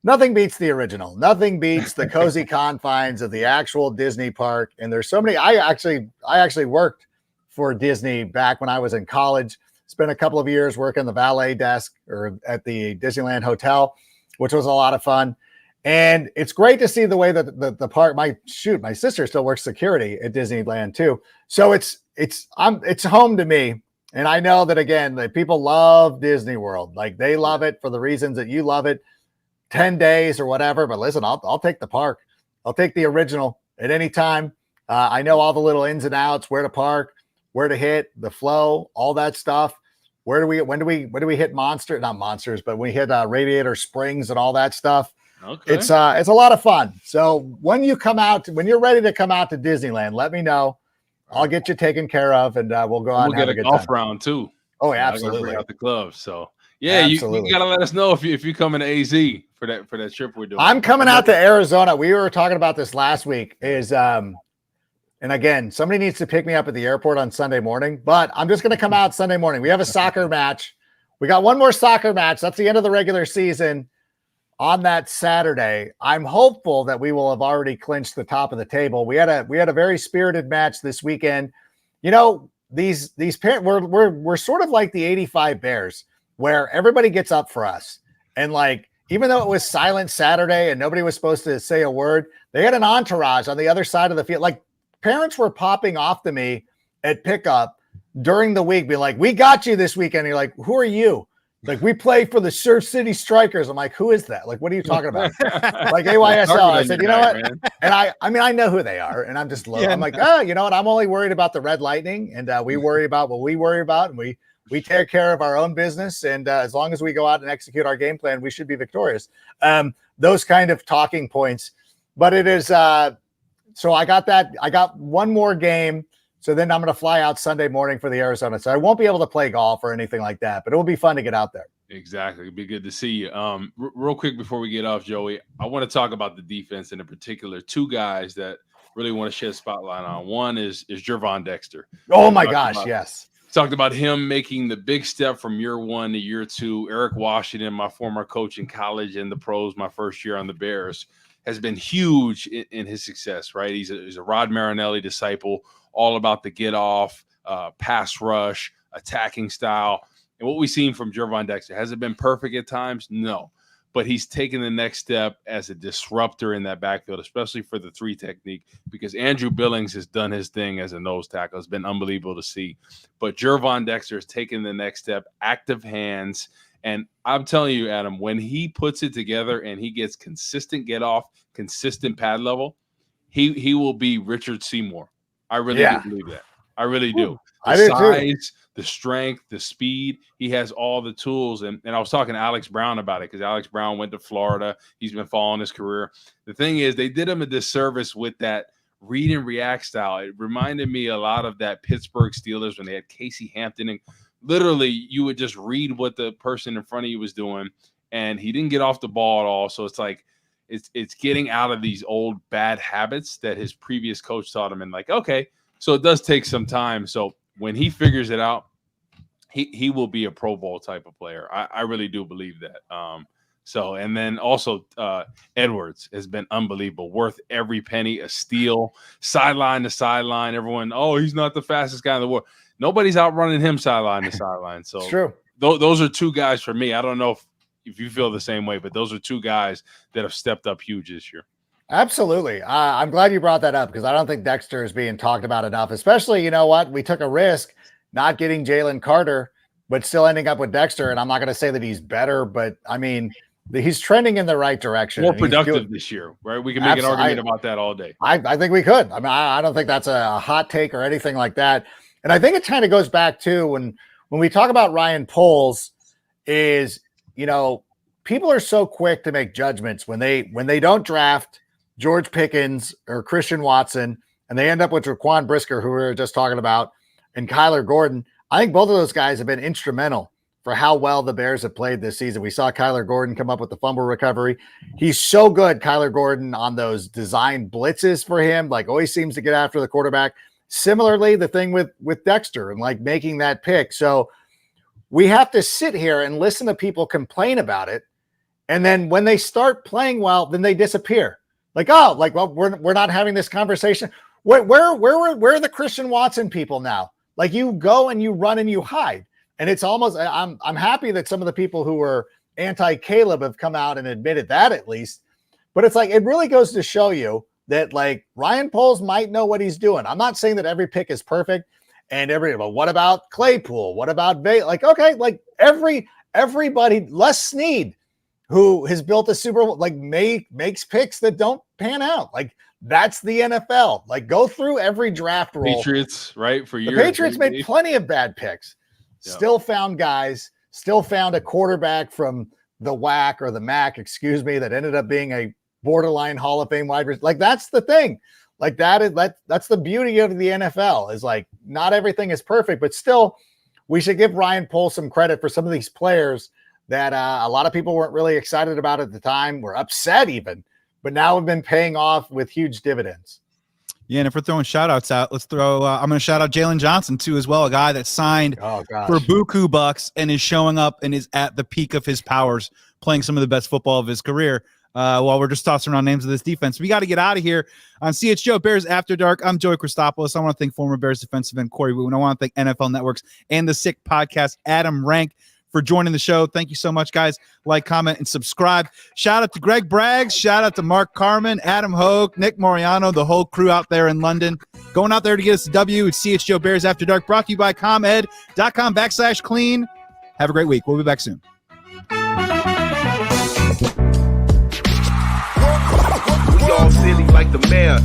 S4: Nothing beats the original. Nothing beats the cozy confines of the actual Disney park. And there's so many. I actually worked for Disney back when I was in college. Spent a couple of years working the valet desk or at the Disneyland Hotel, which was a lot of fun. And it's great to see the way that the park. My sister still works security at Disneyland too. So it's home to me. And I know that again, that people love Disney World. Like they love it for the reasons that you love it. 10 days or whatever. But listen, I'll take the park. I'll take the original at any time. I know all the little ins and outs, where to park, where to hit, the flow, all that stuff. When do we hit not monsters, but we hit Radiator Springs and all that stuff.
S3: Okay.
S4: It's a lot of fun. So when you're ready to come out to Disneyland, let me know. I'll get you taken care of, and we'll go out and have
S3: get
S4: a good
S3: golf
S4: time.
S3: round too.
S4: Oh,
S3: I gotta
S4: absolutely.
S3: bring out the clubs. So yeah, you gotta let us know if you coming to AZ for that trip we're doing.
S4: I'm coming out to Arizona. We were talking about this last week. And again, somebody needs to pick me up at the airport on Sunday morning, but I'm just going to come out Sunday morning. We have a soccer match. We got one more soccer match. That's the end of the regular season on that Saturday. I'm hopeful that we will have already clinched the top of the table. We had a very spirited match this weekend. These we're sort of like the 85 Bears where everybody gets up for us. And like, even though it was silent Saturday and nobody was supposed to say a word, they had an entourage on the other side of the field. Like, parents were popping off to me at pickup during the week, being like, we got you this weekend. And you're like, who are you? Like, we play for the Surf City Strikers. I'm like, who is that? Like, what are you talking about? Like AYSL. I said, you know what? Man. And I know who they are. And I'm just low. I'm like, you know what? I'm only worried about the Red Lightning. And we worry about what we worry about. And we take care of our own business. And as long as we go out and execute our game plan, we should be victorious. Those kind of talking points. But it is, so I got that. I got one more game. So then I'm going to fly out Sunday morning for the Arizona. So I won't be able to play golf or anything like that, but it will be fun to get out there.
S3: Exactly. It'd be good to see you. Real quick before we get off, Joey, I want to talk about the defense and in particular 2 guys that really want to shed a spotlight on. One is Gervon Dexter.
S4: Oh my gosh. Yes.
S3: Talked about him making the big step from year 1 to year 2. Eric Washington, my former coach in college and the pros, my first year on the Bears, has been huge in his success, right? He's a Rod Marinelli disciple, all about the get off, pass rush, attacking style. And what we've seen from Gervon Dexter, has it been perfect at times? No. But he's taken the next step as a disruptor in that backfield, especially for the 3 technique, because Andrew Billings has done his thing as a nose tackle. It's been unbelievable to see. But Gervon Dexter has taken the next step, active hands. And I'm telling you, Adam, when he puts it together and he gets consistent get off, consistent pad level, he will be Richard Seymour I really do believe that. I really do. The
S4: I do
S3: size, the strength, the speed. He has all the tools. And I was talking to Alex Brown about it because Alex Brown went to Florida. He's been following his career. The thing is, they did him a disservice with that read and react style. It reminded me a lot of that Pittsburgh Steelers when they had Casey Hampton. And literally, you would just read what the person in front of you was doing. And he didn't get off the ball at all. So it's like, it's getting out of these old bad habits that his previous coach taught him. And like, okay, so it does take some time. So when he figures it out, he will be a Pro Bowl type of player. I really do believe that. And then also Edwards has been unbelievable, worth every penny, a steal, sideline to sideline. Everyone, he's not the fastest guy in the world. Nobody's outrunning him sideline to sideline. So
S4: it's true.
S3: Those are two guys for me. I don't know if you feel the same way, but those are two guys that have stepped up huge this year.
S4: Absolutely. I'm glad you brought that up because I don't think Dexter is being talked about enough, especially, you know what? We took a risk not getting Jalen Carter, but still ending up with Dexter. And I'm not going to say that he's better, but I mean, he's trending in the right direction.
S3: More productive this year, right? We can make an argument about that all day.
S4: I think we could. I mean, I don't think that's a hot take or anything like that. And I think it kind of goes back to when we talk about Ryan Poles is, you know, people are so quick to make judgments when they don't draft George Pickens or Christian Watson, and they end up with Raquan Brisker, who we were just talking about, and Kyler Gordon. I think both of those guys have been instrumental for how well the Bears have played this season. We saw Kyler Gordon come up with the fumble recovery. He's so good, Kyler Gordon, on those design blitzes for him, like always seems to get after the quarterback. Similarly, the thing with Dexter and like making that pick. So we have to sit here and listen to people complain about it. And then when they start playing well, then they disappear. Well, we're not having this conversation. Where are the Christian Watson people now? Like, you go and you run and you hide. And it's almost, I'm happy that some of the people who were anti-Caleb have come out and admitted that at least. But it's like, it really goes to show you that like Ryan Poles might know what he's doing. I'm not saying that every pick is perfect and but what about Claypool? What about like, okay, like everybody, Les Snead, who has built a Super Bowl, like makes picks that don't pan out. Like, that's the NFL. Like, go through every draft roll.
S3: Patriots, right? For years.
S4: The Patriots made plenty of bad picks. Yeah. Still found guys, still found a quarterback from the WAC or the MAC, that ended up being a borderline Hall of Fame wide receiver. Like, that's the thing. Like, that's the beauty of the NFL is like, not everything is perfect, but still we should give Ryan Poles some credit for some of these players that a lot of people weren't really excited about at the time, were upset even, but now have been paying off with huge dividends.
S1: Yeah, and if we're throwing shout-outs out, let's throw I'm going to shout out Jalen Johnson, too, as well, a guy that signed for buku bucks and is showing up and is at the peak of his powers, playing some of the best football of his career. While we're just tossing around names of this defense, we got to get out of here on CHGO Bears After Dark. I'm Joey Christopoulos. I want to thank former Bears defensive end Corey Woon. I want to thank NFL Networks and the Sick Podcast, Adam Rank, for joining the show. Thank you so much, guys. Like, comment, and subscribe. Shout out to Greg Braggs. Shout out to Mark Carman, Adam Hogue, Nick Moriano, the whole crew out there in London. Going out there to get us a W. It's CHGO Bears After Dark, brought to you by ComEd.com/clean. Have a great week. We'll be back soon.
S5: We all silly like the mayor.